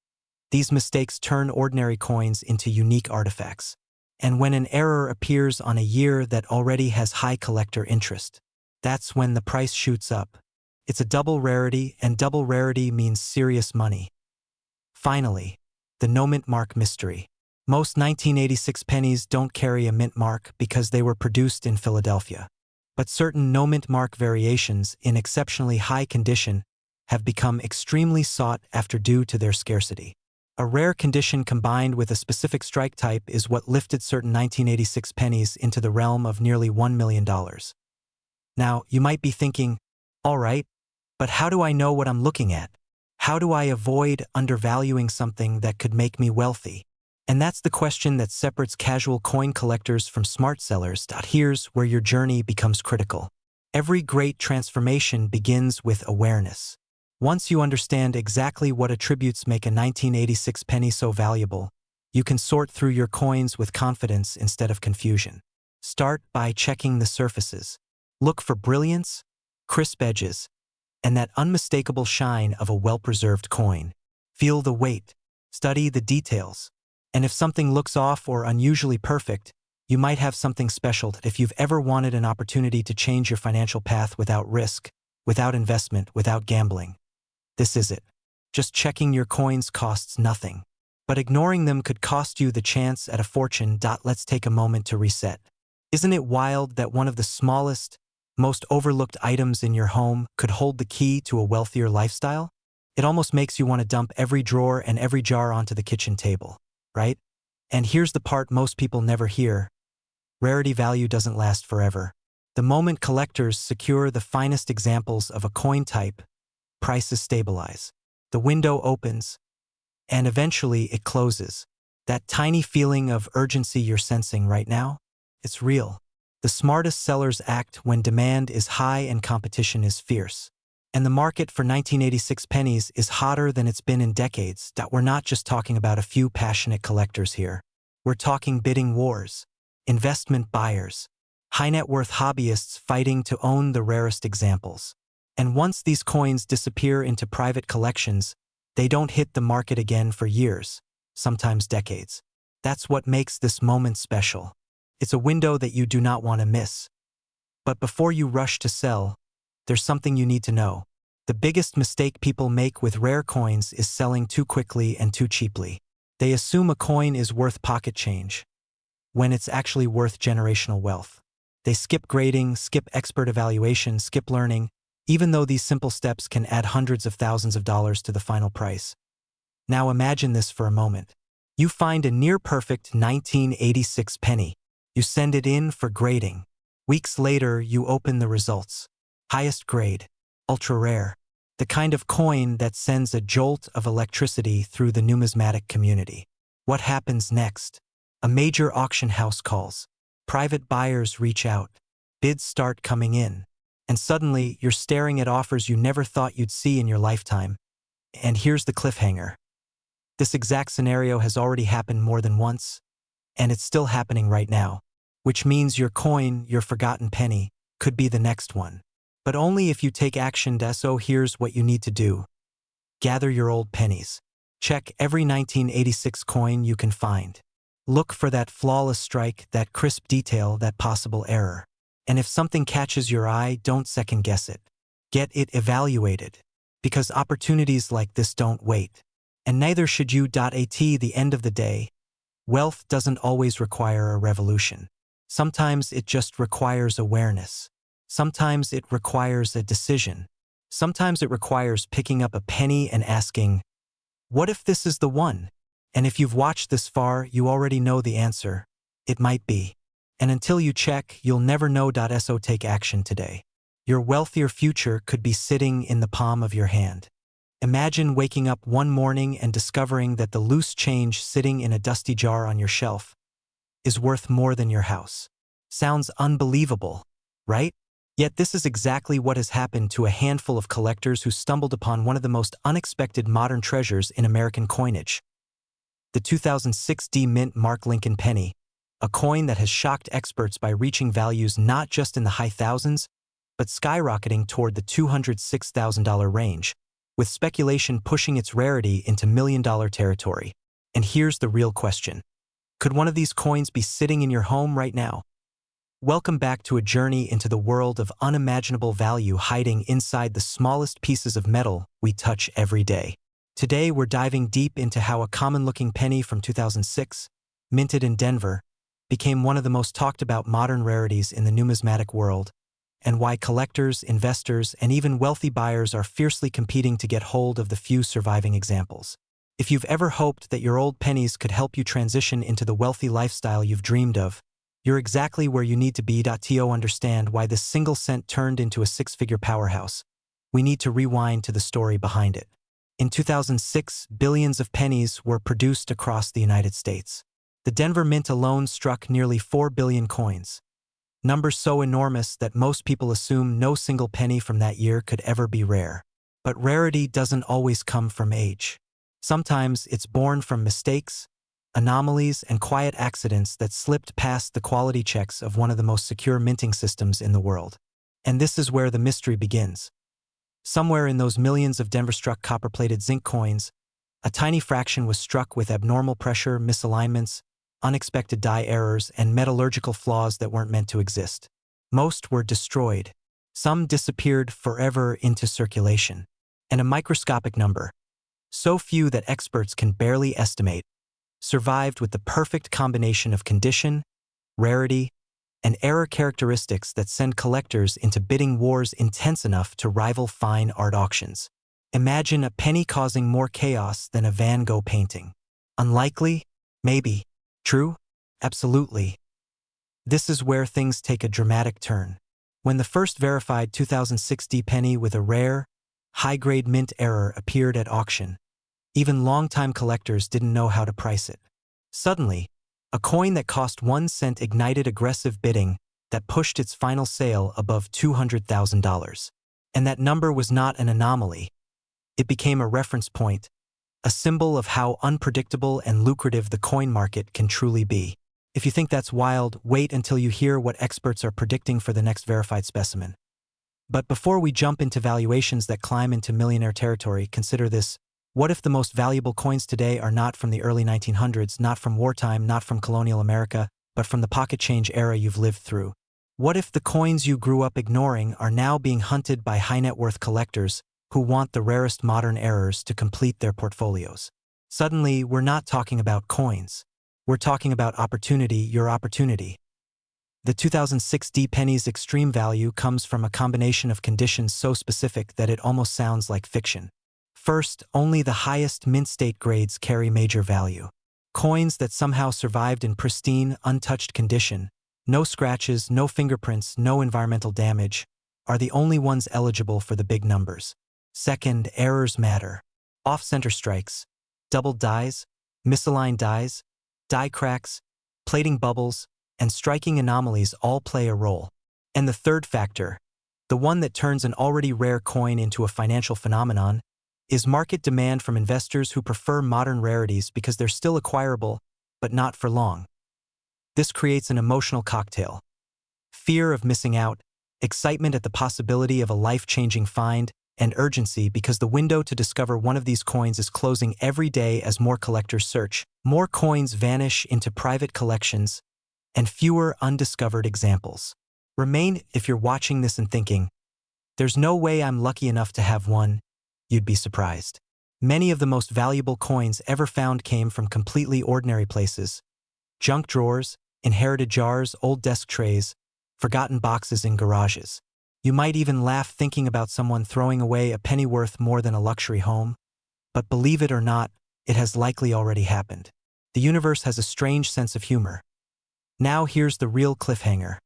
These mistakes turn ordinary coins into unique artifacts. And when an error appears on a year that already has high collector interest, that's when the price shoots up. It's a double rarity, and double rarity means serious money. Finally, the no-mint mark mystery. Most 1986 pennies don't carry a mint mark because they were produced in Philadelphia. But certain no-mint mark variations in exceptionally high condition have become extremely sought after due to their scarcity. A rare condition combined with a specific strike type is what lifted certain 1986 pennies into the realm of nearly $1 million. Now, you might be thinking, all right, but how do I know what I'm looking at? How do I avoid undervaluing something that could make me wealthy? And that's the question that separates casual coin collectors from smart sellers. Here's where your journey becomes critical. Every great transformation begins with awareness. Once you understand exactly what attributes make a 1986 penny so valuable, you can sort through your coins with confidence instead of confusion. Start by checking the surfaces. Look for brilliance, crisp edges, and that unmistakable shine of a well-preserved coin. Feel the weight. Study the details. And if something looks off or unusually perfect, you might have something special. If you've ever wanted an opportunity to change your financial path without risk, without investment, without gambling, this is it. Just checking your coins costs nothing. But ignoring them could cost you the chance at a fortune. Let's take a moment to reset. Isn't it wild that one of the smallest, most overlooked items in your home could hold the key to a wealthier lifestyle? It almost makes you want to dump every drawer and every jar onto the kitchen table, right? And here's the part most people never hear. Rarity value doesn't last forever. The moment collectors secure the finest examples of a coin type, prices stabilize. The window opens, and eventually it closes. That tiny feeling of urgency you're sensing right now? It's real. The smartest sellers act when demand is high and competition is fierce. And the market for 1986 pennies is hotter than it's been in decades. We're not just talking about a few passionate collectors here. We're talking bidding wars, investment buyers, high net worth hobbyists fighting to own the rarest examples. And once these coins disappear into private collections, they don't hit the market again for years, sometimes decades. That's what makes this moment special. It's a window that you do not want to miss. But before you rush to sell, there's something you need to know. The biggest mistake people make with rare coins is selling too quickly and too cheaply. They assume a coin is worth pocket change, when it's actually worth generational wealth. They skip grading, skip expert evaluation, skip learning, even though these simple steps can add hundreds of thousands of dollars to the final price. Now imagine this for a moment. You find a near-perfect 1986 penny. You send it in for grading. Weeks later, you open the results. Highest grade, ultra rare, the kind of coin that sends a jolt of electricity through the numismatic community. What happens next? A major auction house calls. Private buyers reach out. Bids start coming in. And suddenly, you're staring at offers you never thought you'd see in your lifetime. And here's the cliffhanger. This exact scenario has already happened more than once, and it's still happening right now, which means your coin, your forgotten penny, could be the next one. But only if you take action. So here's what you need to do. Gather your old pennies. Check every 1986 coin you can find. Look for that flawless strike, that crisp detail, that possible error. And if something catches your eye, don't second guess it. Get it evaluated. Because opportunities like this don't wait. And neither should you. At the end of the day, wealth doesn't always require a revolution. Sometimes it just requires awareness. Sometimes it requires a decision. Sometimes it requires picking up a penny and asking, what if this is the one? And if you've watched this far, you already know the answer. It might be. And until you check, you'll never know. So take action today. Your wealthier future could be sitting in the palm of your hand. Imagine waking up one morning and discovering that the loose change sitting in a dusty jar on your shelf is worth more than your house. Sounds unbelievable, right? Yet this is exactly what has happened to a handful of collectors who stumbled upon one of the most unexpected modern treasures in American coinage. The 2006 Mint Mark Lincoln penny, a coin that has shocked experts by reaching values not just in the high thousands, but skyrocketing toward the $206,000 range, with speculation pushing its rarity into million-dollar territory. And here's the real question. Could one of these coins be sitting in your home right now? Welcome back to a journey into the world of unimaginable value hiding inside the smallest pieces of metal we touch every day. Today, we're diving deep into how a common-looking penny from 2006, minted in Denver, became one of the most talked-about modern rarities in the numismatic world, and why collectors, investors, and even wealthy buyers are fiercely competing to get hold of the few surviving examples. If you've ever hoped that your old pennies could help you transition into the wealthy lifestyle you've dreamed of, you're exactly where you need to be. To understand why this single cent turned into a six-figure powerhouse, we need to rewind to the story behind it. In 2006, billions of pennies were produced across the United States. The Denver Mint alone struck nearly 4 billion coins. Numbers so enormous that most people assume no single penny from that year could ever be rare. But rarity doesn't always come from age. Sometimes it's born from mistakes, anomalies, and quiet accidents that slipped past the quality checks of one of the most secure minting systems in the world. And this is where the mystery begins. Somewhere in those millions of Denver-struck copper-plated zinc coins, a tiny fraction was struck with abnormal pressure, misalignments, unexpected die errors, and metallurgical flaws that weren't meant to exist. Most were destroyed. Some disappeared forever into circulation. And a microscopic number, so few that experts can barely estimate, survived with the perfect combination of condition, rarity, and error characteristics that send collectors into bidding wars intense enough to rival fine art auctions. Imagine a penny causing more chaos than a Van Gogh painting. Unlikely? Maybe. True? Absolutely. This is where things take a dramatic turn. When the first verified 2060 penny with a rare, high-grade mint error appeared at auction, even longtime collectors didn't know how to price it. Suddenly, a coin that cost 1 cent ignited aggressive bidding that pushed its final sale above $200,000. And that number was not an anomaly. It became a reference point, a symbol of how unpredictable and lucrative the coin market can truly be. If you think that's wild, wait until you hear what experts are predicting for the next verified specimen. But before we jump into valuations that climb into millionaire territory, consider this. What if the most valuable coins today are not from the early 1900s, not from wartime, not from colonial America, but from the pocket change era you've lived through? What if the coins you grew up ignoring are now being hunted by high-net-worth collectors who want the rarest modern errors to complete their portfolios? Suddenly, we're not talking about coins. We're talking about opportunity, your opportunity. The 2060 penny's extreme value comes from a combination of conditions so specific that it almost sounds like fiction. First, only the highest mint state grades carry major value. Coins that somehow survived in pristine, untouched condition, no scratches, no fingerprints, no environmental damage, are the only ones eligible for the big numbers. Second, errors matter. Off-center strikes, doubled dies, misaligned dies, die cracks, plating bubbles, and striking anomalies all play a role. And the third factor, the one that turns an already rare coin into a financial phenomenon, is market demand from investors who prefer modern rarities because they're still acquirable, but not for long. This creates an emotional cocktail. Fear of missing out, excitement at the possibility of a life-changing find, and urgency because the window to discover one of these coins is closing every day as more collectors search. More coins vanish into private collections, and fewer undiscovered examples remain. If you're watching this and thinking, "There's no way I'm lucky enough to have one," you'd be surprised. Many of the most valuable coins ever found came from completely ordinary places: junk drawers, inherited jars, old desk trays, forgotten boxes in garages. You might even laugh thinking about someone throwing away a penny worth more than a luxury home. But believe it or not, it has likely already happened. The universe has a strange sense of humor. Now here's the real cliffhanger.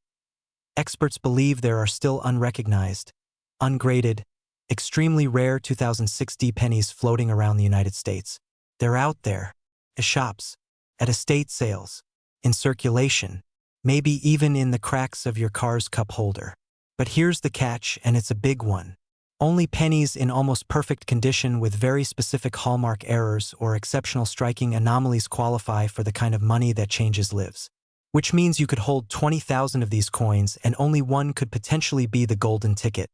Experts believe there are still unrecognized, ungraded, extremely rare 2060 pennies floating around the United States. They're out there, at shops, at estate sales, in circulation, maybe even in the cracks of your car's cup holder. But here's the catch, and it's a big one. Only pennies in almost perfect condition with very specific hallmark errors or exceptional striking anomalies qualify for the kind of money that changes lives. Which means you could hold 20,000 of these coins and only one could potentially be the golden ticket.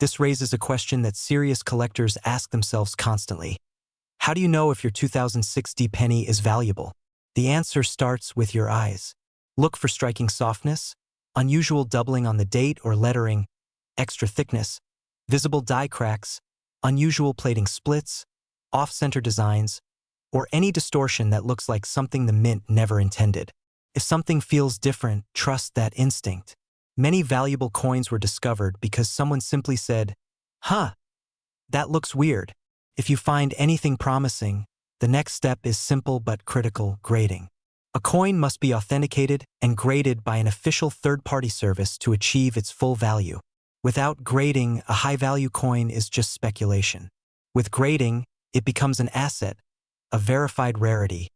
This raises a question that serious collectors ask themselves constantly. How do you know if your 2060 penny is valuable? The answer starts with your eyes. Look for striking softness, unusual doubling on the date or lettering, extra thickness, visible die cracks, unusual plating splits, off-center designs, or any distortion that looks like something the mint never intended. If something feels different, trust that instinct. Many valuable coins were discovered because someone simply said, "Huh, that looks weird." If you find anything promising, the next step is simple but critical: grading. A coin must be authenticated and graded by an official third-party service to achieve its full value. Without grading, a high-value coin is just speculation. With grading, it becomes an asset, a verified rarity,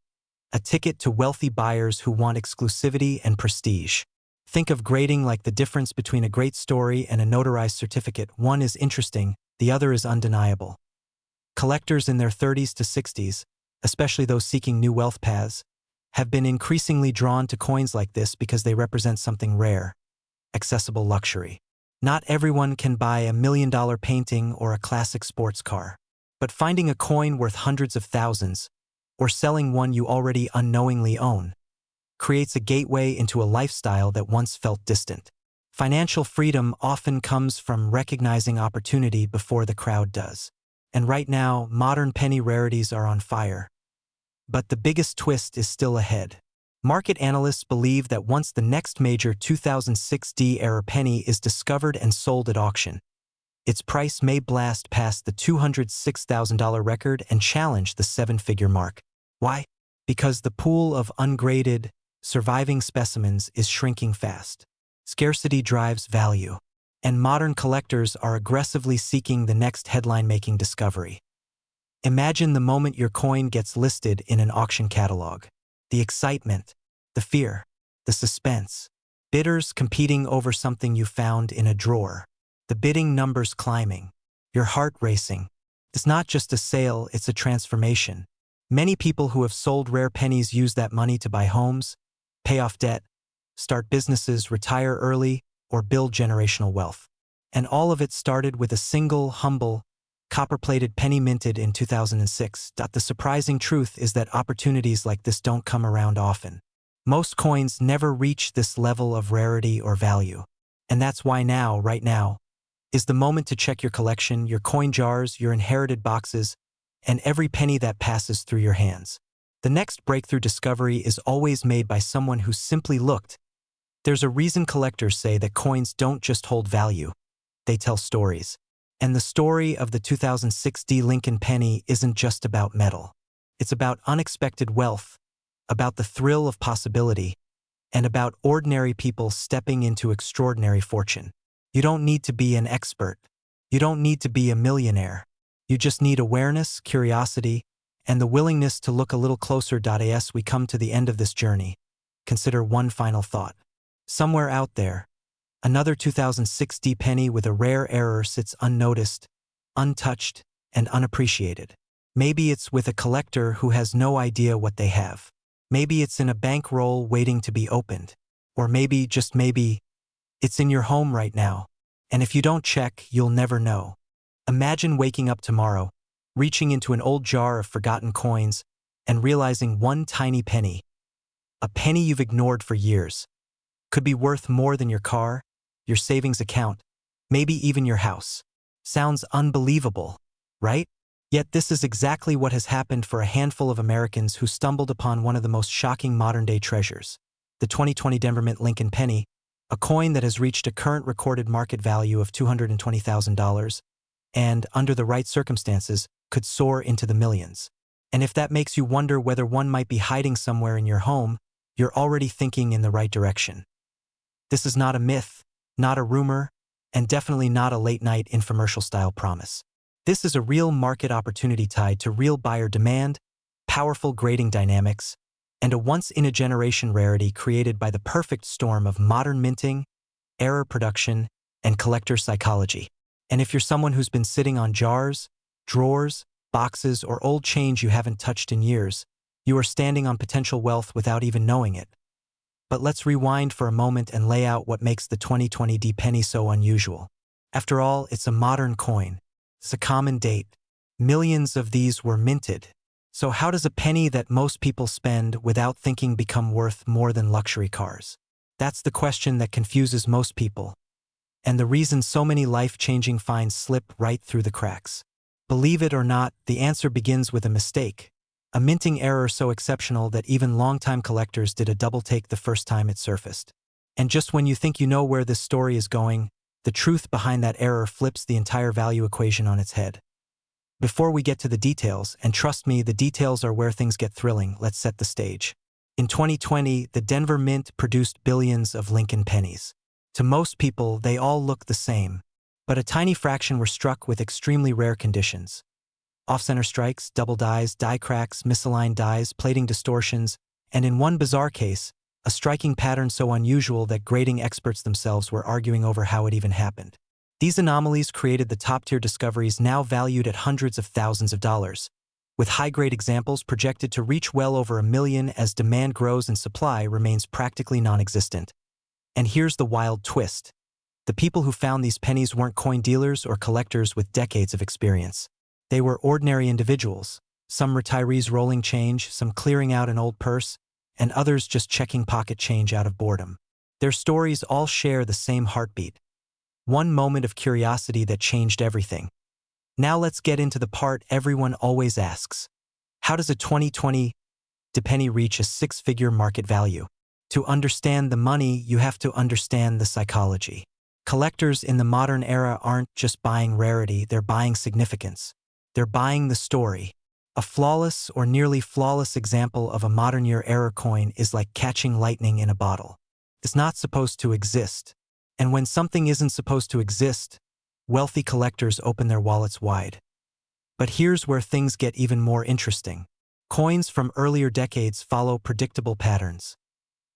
a ticket to wealthy buyers who want exclusivity and prestige. Think of grading like the difference between a great story and a notarized certificate. One is interesting, the other is undeniable. Collectors in their 30s to 60s, especially those seeking new wealth paths, have been increasingly drawn to coins like this because they represent something rare, accessible luxury. Not everyone can buy a $1 million painting or a classic sports car. But finding a coin worth hundreds of thousands, or selling one you already unknowingly own, creates a gateway into a lifestyle that once felt distant. Financial freedom often comes from recognizing opportunity before the crowd does. And right now, modern penny rarities are on fire. But the biggest twist is still ahead. Market analysts believe that once the next major 2006 era penny is discovered and sold at auction, its price may blast past the $206,000 record and challenge the seven-figure mark. Why? Because the pool of ungraded, surviving specimens is shrinking fast. Scarcity drives value, and modern collectors are aggressively seeking the next headline-making discovery. Imagine the moment your coin gets listed in an auction catalog. The excitement, the fear, the suspense. Bidders competing over something you found in a drawer. The bidding numbers climbing. Your heart racing. It's not just a sale, it's a transformation. Many people who have sold rare pennies use that money to buy homes, pay off debt, start businesses, retire early, or build generational wealth. And all of it started with a single, humble, copper-plated penny minted in 2006. The surprising truth is that opportunities like this don't come around often. Most coins never reach this level of rarity or value. And that's why now, right now, is the moment to check your collection, your coin jars, your inherited boxes, and every penny that passes through your hands. The next breakthrough discovery is always made by someone who simply looked. There's a reason collectors say that coins don't just hold value, they tell stories. And the story of the 2006 Lincoln penny isn't just about metal. It's about unexpected wealth, about the thrill of possibility, and about ordinary people stepping into extraordinary fortune. You don't need to be an expert. You don't need to be a millionaire. You just need awareness, curiosity, and the willingness to look a little closer. As we come to the end of this journey, consider one final thought. Somewhere out there, another 2006 penny with a rare error sits unnoticed, untouched, and unappreciated. Maybe it's with a collector who has no idea what they have. Maybe it's in a bankroll waiting to be opened. Or maybe, just maybe, it's in your home right now. And if you don't check, you'll never know. Imagine waking up tomorrow, reaching into an old jar of forgotten coins, and realizing one tiny penny, a penny you've ignored for years, could be worth more than your car, your savings account, maybe even your house. Sounds unbelievable, right? Yet this is exactly what has happened for a handful of Americans who stumbled upon one of the most shocking modern-day treasures, the 2020 Denver Mint Lincoln penny, a coin that has reached a current recorded market value of $220,000, and, under the right circumstances, could soar into the millions. And if that makes you wonder whether one might be hiding somewhere in your home, you're already thinking in the right direction. This is not a myth, not a rumor, and definitely not a late-night infomercial-style promise. This is a real market opportunity tied to real buyer demand, powerful grading dynamics, and a once-in-a-generation rarity created by the perfect storm of modern minting, error production, and collector psychology. And if you're someone who's been sitting on jars, drawers, boxes, or old change you haven't touched in years, you are standing on potential wealth without even knowing it. But let's rewind for a moment and lay out what makes the 2020 penny so unusual. After all, it's a modern coin. It's a common date. Millions of these were minted. So how does a penny that most people spend without thinking become worth more than luxury cars? That's the question that confuses most people, and the reason so many life-changing finds slip right through the cracks. Believe it or not, the answer begins with a mistake, a minting error so exceptional that even longtime collectors did a double-take the first time it surfaced. And just when you think you know where this story is going, the truth behind that error flips the entire value equation on its head. Before we get to the details, and trust me, the details are where things get thrilling, let's set the stage. In 2020, the Denver Mint produced billions of Lincoln pennies. To most people, they all look the same, but a tiny fraction were struck with extremely rare conditions. Off-center strikes, double dies, die cracks, misaligned dies, plating distortions, and in one bizarre case, a striking pattern so unusual that grading experts themselves were arguing over how it even happened. These anomalies created the top-tier discoveries now valued at hundreds of thousands of dollars, with high-grade examples projected to reach well over $1 million as demand grows and supply remains practically non-existent. And here's the wild twist. The people who found these pennies weren't coin dealers or collectors with decades of experience. They were ordinary individuals, some retirees rolling change, some clearing out an old purse, and others just checking pocket change out of boredom. Their stories all share the same heartbeat. One moment of curiosity that changed everything. Now let's get into the part everyone always asks. How does a 2020 penny reach a six-figure market value? To understand the money, you have to understand the psychology. Collectors in the modern era aren't just buying rarity, they're buying significance. They're buying the story. A flawless or nearly flawless example of a modern year error coin is like catching lightning in a bottle. It's not supposed to exist. And when something isn't supposed to exist, wealthy collectors open their wallets wide. But here's where things get even more interesting. Coins from earlier decades follow predictable patterns.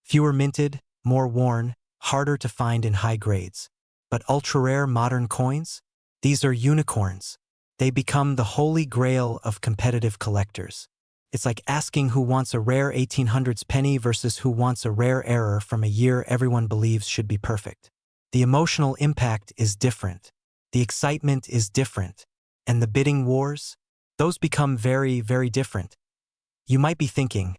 Fewer minted, more worn, harder to find in high grades. But ultra-rare modern coins? These are unicorns. They become the holy grail of competitive collectors. It's like asking who wants a rare 1800s penny versus who wants a rare error from a year everyone believes should be perfect. The emotional impact is different. The excitement is different. And the bidding wars? Those become very, very different. You might be thinking,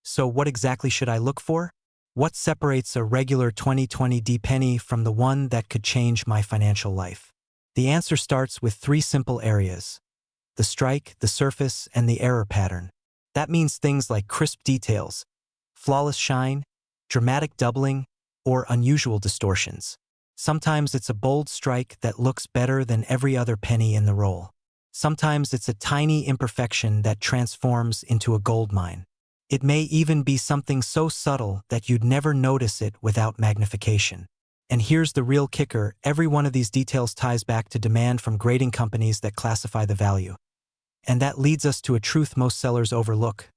so what exactly should I look for? What separates a regular 2020 D penny from the one that could change my financial life? The answer starts with three simple areas: the strike, the surface, and the error pattern. That means things like crisp details, flawless shine, dramatic doubling, or unusual distortions. Sometimes it's a bold strike that looks better than every other penny in the roll. Sometimes it's a tiny imperfection that transforms into a gold mine. It may even be something so subtle that you'd never notice it without magnification. And here's the real kicker: every one of these details ties back to demand from grading companies that classify the value. And that leads us to a truth most sellers overlook.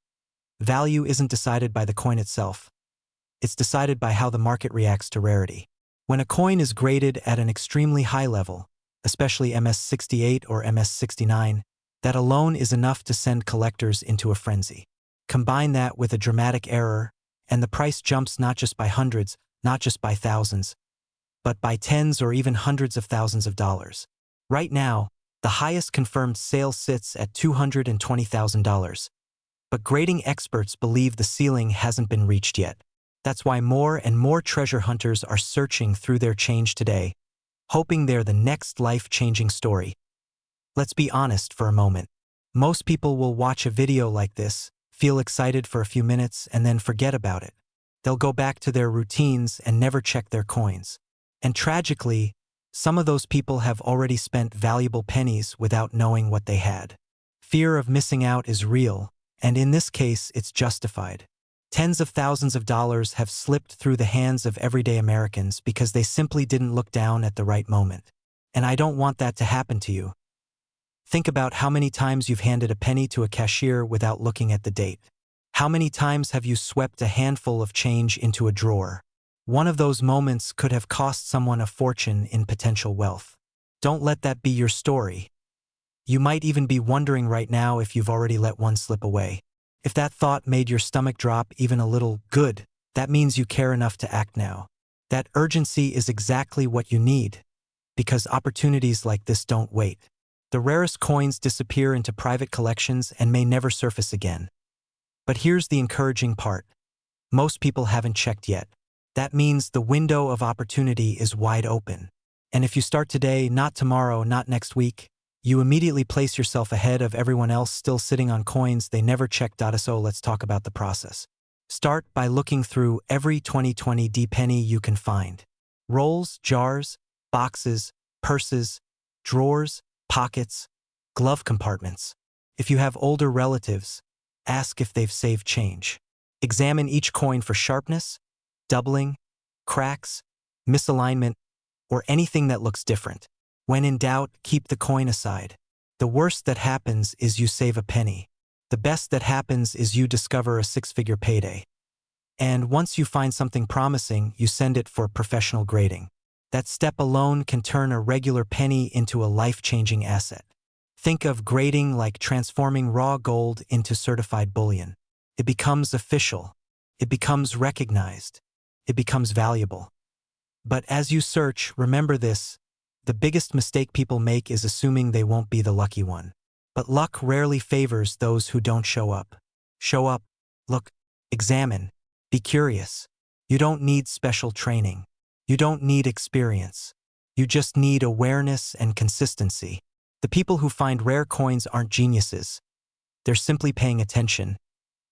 Value isn't decided by the coin itself. It's decided by how the market reacts to rarity. When a coin is graded at an extremely high level, especially MS68 or MS69, that alone is enough to send collectors into a frenzy. Combine that with a dramatic error, and the price jumps not just by hundreds, not just by thousands, but by tens or even hundreds of thousands of dollars. Right now, the highest confirmed sale sits at $220,000. But grading experts believe the ceiling hasn't been reached yet. That's why more and more treasure hunters are searching through their change today, hoping they're the next life-changing story. Let's be honest for a moment. Most people will watch a video like this, feel excited for a few minutes, and then forget about it. They'll go back to their routines and never check their coins. And tragically, some of those people have already spent valuable pennies without knowing what they had. Fear of missing out is real, and in this case, it's justified. Tens of thousands of dollars have slipped through the hands of everyday Americans because they simply didn't look down at the right moment. And I don't want that to happen to you. Think about how many times you've handed a penny to a cashier without looking at the date. How many times have you swept a handful of change into a drawer? One of those moments could have cost someone a fortune in potential wealth. Don't let that be your story. You might even be wondering right now if you've already let one slip away. If that thought made your stomach drop even a little, good, that means you care enough to act now. That urgency is exactly what you need, because opportunities like this don't wait. The rarest coins disappear into private collections and may never surface again. But here's the encouraging part. Most people haven't checked yet. That means the window of opportunity is wide open. And if you start today, not tomorrow, not next week, you immediately place yourself ahead of everyone else still sitting on coins they never checked. So let's talk about the process. Start by looking through every 2020 D penny you can find. Rolls, jars, boxes, purses, drawers, pockets, glove compartments. If you have older relatives, ask if they've saved change. Examine each coin for sharpness, doubling, cracks, misalignment, or anything that looks different. When in doubt, keep the coin aside. The worst that happens is you save a penny. The best that happens is you discover a six-figure payday. And once you find something promising, you send it for professional grading. That step alone can turn a regular penny into a life-changing asset. Think of grading like transforming raw gold into certified bullion. It becomes official. It becomes recognized. It becomes valuable. But as you search, remember this: the biggest mistake people make is assuming they won't be the lucky one. But luck rarely favors those who don't show up. Show up, look, examine, be curious. You don't need special training. You don't need experience. You just need awareness and consistency. The people who find rare coins aren't geniuses. They're simply paying attention.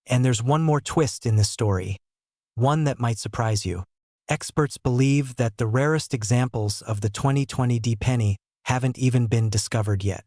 And there's one more twist in this story, one that might surprise you. Experts believe that the rarest examples of the 2020 D penny haven't even been discovered yet.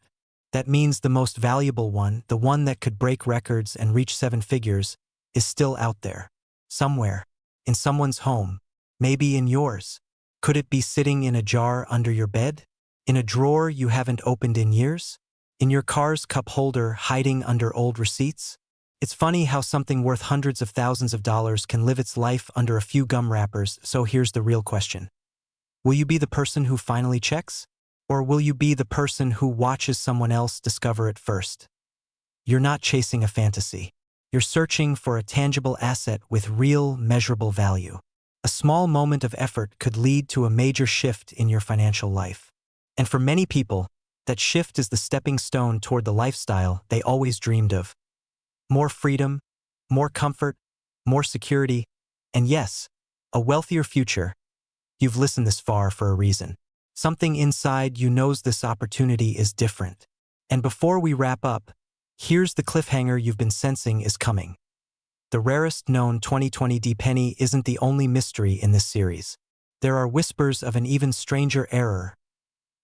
That means the most valuable one, the one that could break records and reach 7 figures, is still out there. Somewhere. In someone's home. Maybe in yours. Could it be sitting in a jar under your bed? In a drawer you haven't opened in years? In your car's cup holder hiding under old receipts? It's funny how something worth hundreds of thousands of dollars can live its life under a few gum wrappers, so here's the real question. Will you be the person who finally checks? Or will you be the person who watches someone else discover it first? You're not chasing a fantasy. You're searching for a tangible asset with real, measurable value. A small moment of effort could lead to a major shift in your financial life. And for many people, that shift is the stepping stone toward the lifestyle they always dreamed of. More freedom, more comfort, more security, and yes, a wealthier future. You've listened this far for a reason. Something inside you knows this opportunity is different. And before we wrap up, here's the cliffhanger you've been sensing is coming. The rarest known 2020 penny isn't the only mystery in this series. There are whispers of an even stranger error,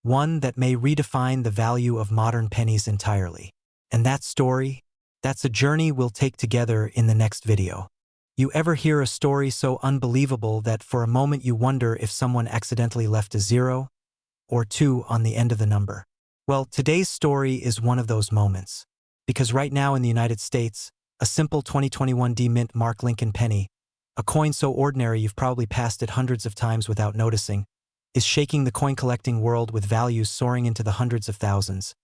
one that may redefine the value of modern pennies entirely. And that story, that's a journey we'll take together in the next video. You ever hear a story so unbelievable that for a moment you wonder if someone accidentally left a 0 or 2 on the end of the number? Well, today's story is one of those moments. Because right now in the United States, a simple 2021 mint Mark Lincoln penny, a coin so ordinary you've probably passed it hundreds of times without noticing, is shaking the coin-collecting world with values soaring into the hundreds of thousands,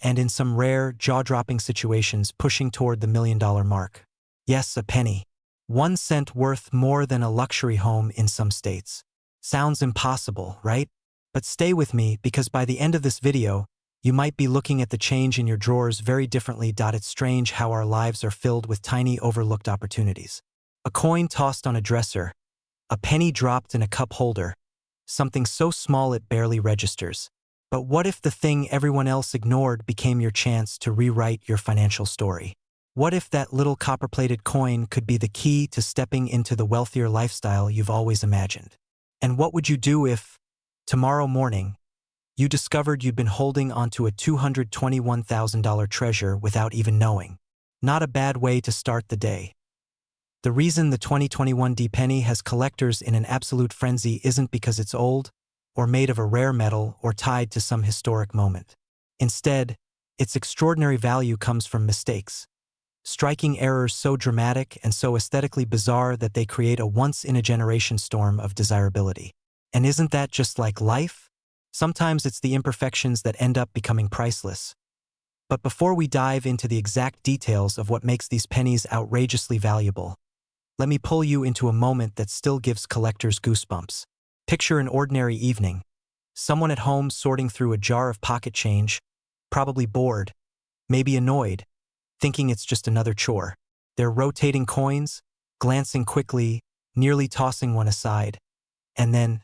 and in some rare, jaw-dropping situations pushing toward the $1 million mark. Yes, a penny. 1 cent worth more than a luxury home in some states. Sounds impossible, right? But stay with me because by the end of this video, you might be looking at the change in your drawers very differently. It's strange how our lives are filled with tiny overlooked opportunities. A coin tossed on a dresser, a penny dropped in a cup holder, something so small it barely registers. But what if the thing everyone else ignored became your chance to rewrite your financial story? What if that little copper-plated coin could be the key to stepping into the wealthier lifestyle you've always imagined? And what would you do if, tomorrow morning, you discovered you'd been holding onto a $221,000 treasure without even knowing? Not a bad way to start the day. The reason the 2021 penny has collectors in an absolute frenzy isn't because it's old, or made of a rare metal, or tied to some historic moment. Instead, its extraordinary value comes from mistakes. Striking errors so dramatic and so aesthetically bizarre that they create a once-in-a-generation storm of desirability. And isn't that just like life? Sometimes it's the imperfections that end up becoming priceless. But before we dive into the exact details of what makes these pennies outrageously valuable, let me pull you into a moment that still gives collectors goosebumps. Picture an ordinary evening. Someone at home sorting through a jar of pocket change, probably bored, maybe annoyed, thinking it's just another chore. They're rotating coins, glancing quickly, nearly tossing one aside. And then,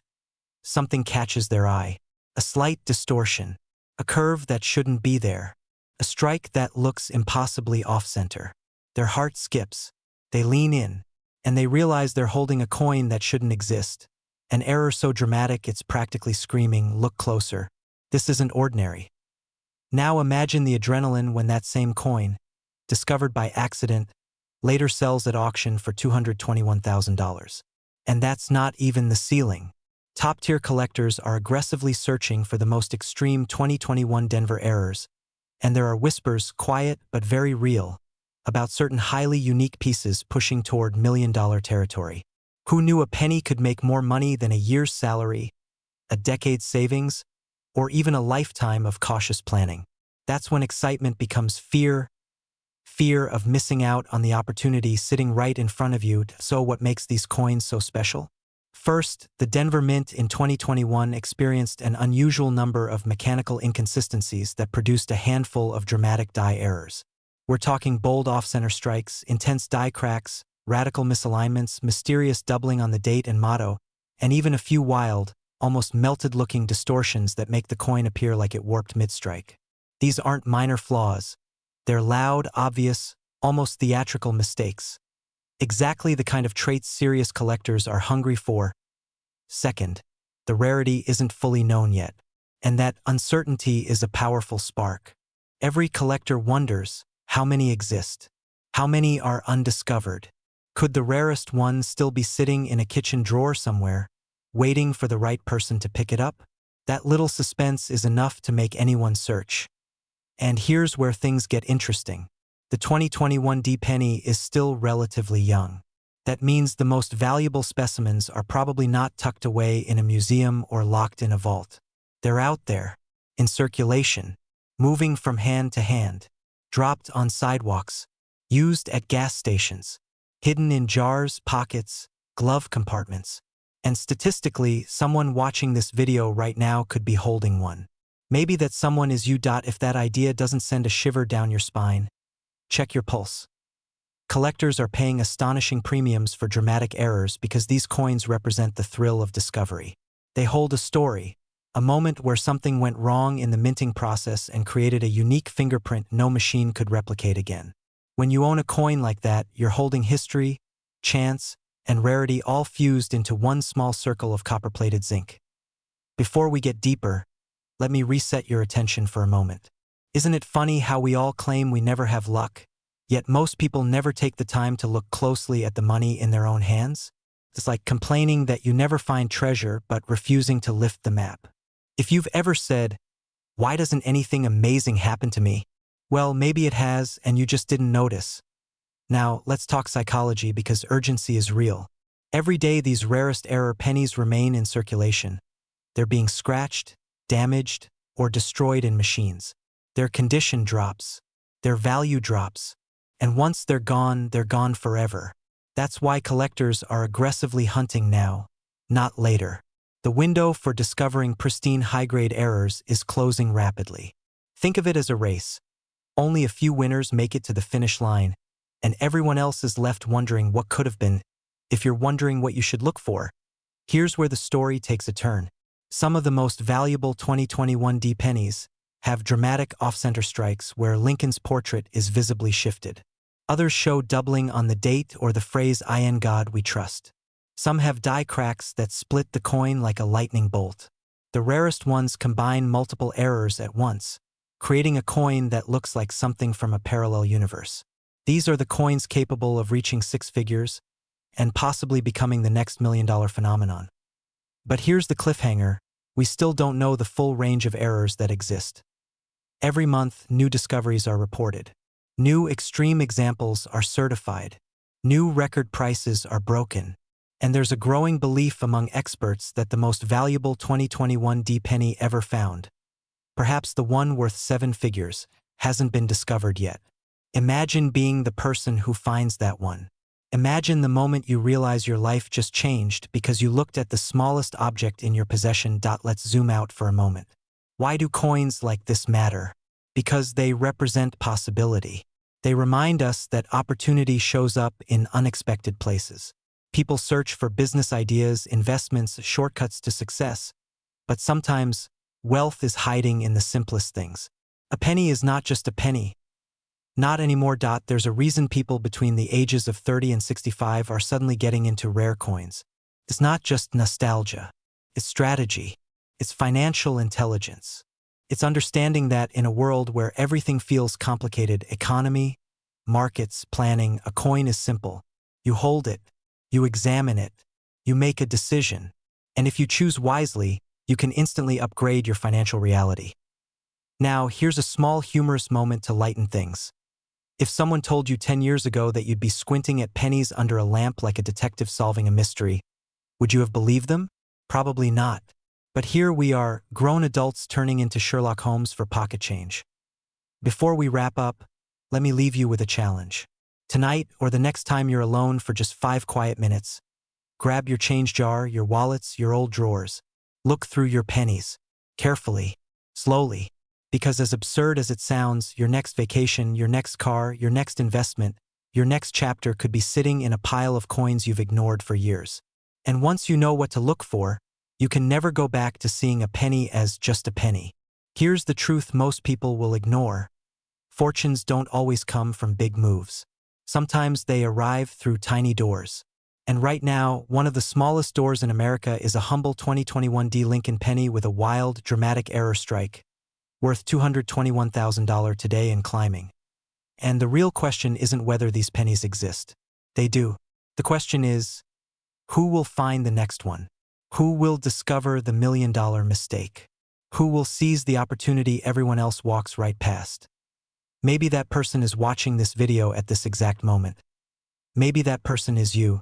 something catches their eye. A slight distortion. A curve that shouldn't be there. A strike that looks impossibly off-center. Their heart skips. They lean in. And they realize they're holding a coin that shouldn't exist. An error so dramatic it's practically screaming, "Look closer. This isn't ordinary." Now imagine the adrenaline when that same coin, discovered by accident, later sells at auction for $221,000. And that's not even the ceiling. Top-tier collectors are aggressively searching for the most extreme 2021 Denver errors, and there are whispers, quiet but very real, about certain highly unique pieces pushing toward $1 million territory. Who knew a penny could make more money than a year's salary, a decade's savings, or even a lifetime of cautious planning? That's when excitement becomes fear of missing out on the opportunity sitting right in front of you. So what makes these coins so special? First, the Denver Mint in 2021 experienced an unusual number of mechanical inconsistencies that produced a handful of dramatic die errors. We're talking bold off-center strikes, intense die cracks, radical misalignments, mysterious doubling on the date and motto, and even a few wild, almost melted-looking distortions that make the coin appear like it warped mid-strike. These aren't minor flaws. They're loud, obvious, almost theatrical mistakes. Exactly the kind of traits serious collectors are hungry for. Second, the rarity isn't fully known yet, and that uncertainty is a powerful spark. Every collector wonders, how many exist? How many are undiscovered? Could the rarest one still be sitting in a kitchen drawer somewhere, waiting for the right person to pick it up? That little suspense is enough to make anyone search. And here's where things get interesting. The 2021 D penny is still relatively young. That means the most valuable specimens are probably not tucked away in a museum or locked in a vault. They're out there, in circulation, moving from hand to hand, dropped on sidewalks, used at gas stations, hidden in jars, pockets, glove compartments. And statistically, someone watching this video right now could be holding one. Maybe that someone is you. If that idea doesn't send a shiver down your spine, check your pulse. Collectors are paying astonishing premiums for dramatic errors because these coins represent the thrill of discovery. They hold a story, a moment where something went wrong in the minting process and created a unique fingerprint no machine could replicate again. When you own a coin like that, you're holding history, chance, and rarity all fused into one small circle of copper-plated zinc. Before we get deeper, let me reset your attention for a moment. Isn't it funny how we all claim we never have luck, yet most people never take the time to look closely at the money in their own hands? It's like complaining that you never find treasure but refusing to lift the map. If you've ever said, "Why doesn't anything amazing happen to me?" Well, maybe it has and you just didn't notice. Now, let's talk psychology because urgency is real. Every day these rarest error pennies remain in circulation. They're being scratched, damaged, or destroyed in machines. Their condition drops, their value drops, and once they're gone forever. That's why collectors are aggressively hunting now, not later. The window for discovering pristine high-grade errors is closing rapidly. Think of it as a race. Only a few winners make it to the finish line, and everyone else is left wondering what could have been. If you're wondering what you should look for, here's where the story takes a turn. Some of the most valuable 2021 D pennies have dramatic off-center strikes where Lincoln's portrait is visibly shifted. Others show doubling on the date or the phrase "In God we trust." Some have die cracks that split the coin like a lightning bolt. The rarest ones combine multiple errors at once, creating a coin that looks like something from a parallel universe. These are the coins capable of reaching six figures and possibly becoming the next million-dollar phenomenon. But here's the cliffhanger: we still don't know the full range of errors that exist. Every month, new discoveries are reported. New extreme examples are certified. New record prices are broken. And there's a growing belief among experts that the most valuable 2021 D penny ever found, perhaps the one worth 7 figures, hasn't been discovered yet. Imagine being the person who finds that one. Imagine the moment you realize your life just changed because you looked at the smallest object in your possession. Let's zoom out for a moment. Why do coins like this matter? Because they represent possibility. They remind us that opportunity shows up in unexpected places. People search for business ideas, investments, shortcuts to success. But sometimes, wealth is hiding in the simplest things. A penny is not just a penny. Not anymore. There's a reason people between the ages of 30 and 65 are suddenly getting into rare coins. It's not just nostalgia. It's strategy. It's financial intelligence. It's understanding that in a world where everything feels complicated, economy, markets, planning, a coin is simple. You hold it, you examine it, you make a decision, and if you choose wisely, you can instantly upgrade your financial reality. Now, here's a small humorous moment to lighten things. If someone told you 10 years ago that you'd be squinting at pennies under a lamp like a detective solving a mystery, would you have believed them? Probably not. But here we are, grown adults turning into Sherlock Holmes for pocket change. Before we wrap up, let me leave you with a challenge. Tonight, or the next time you're alone for just 5 quiet minutes, grab your change jar, your wallets, your old drawers. Look through your pennies, carefully, slowly, because as absurd as it sounds, your next vacation, your next car, your next investment, your next chapter could be sitting in a pile of coins you've ignored for years. And once you know what to look for, you can never go back to seeing a penny as just a penny. Here's the truth most people will ignore. Fortunes don't always come from big moves. Sometimes they arrive through tiny doors. And right now, one of the smallest doors in America is a humble 2021 D Lincoln penny with a wild, dramatic error strike. worth $221,000 today and climbing. And the real question isn't whether these pennies exist. They do. The question is, who will find the next one? Who will discover the million-dollar mistake? Who will seize the opportunity everyone else walks right past? Maybe that person is watching this video at this exact moment. Maybe that person is you.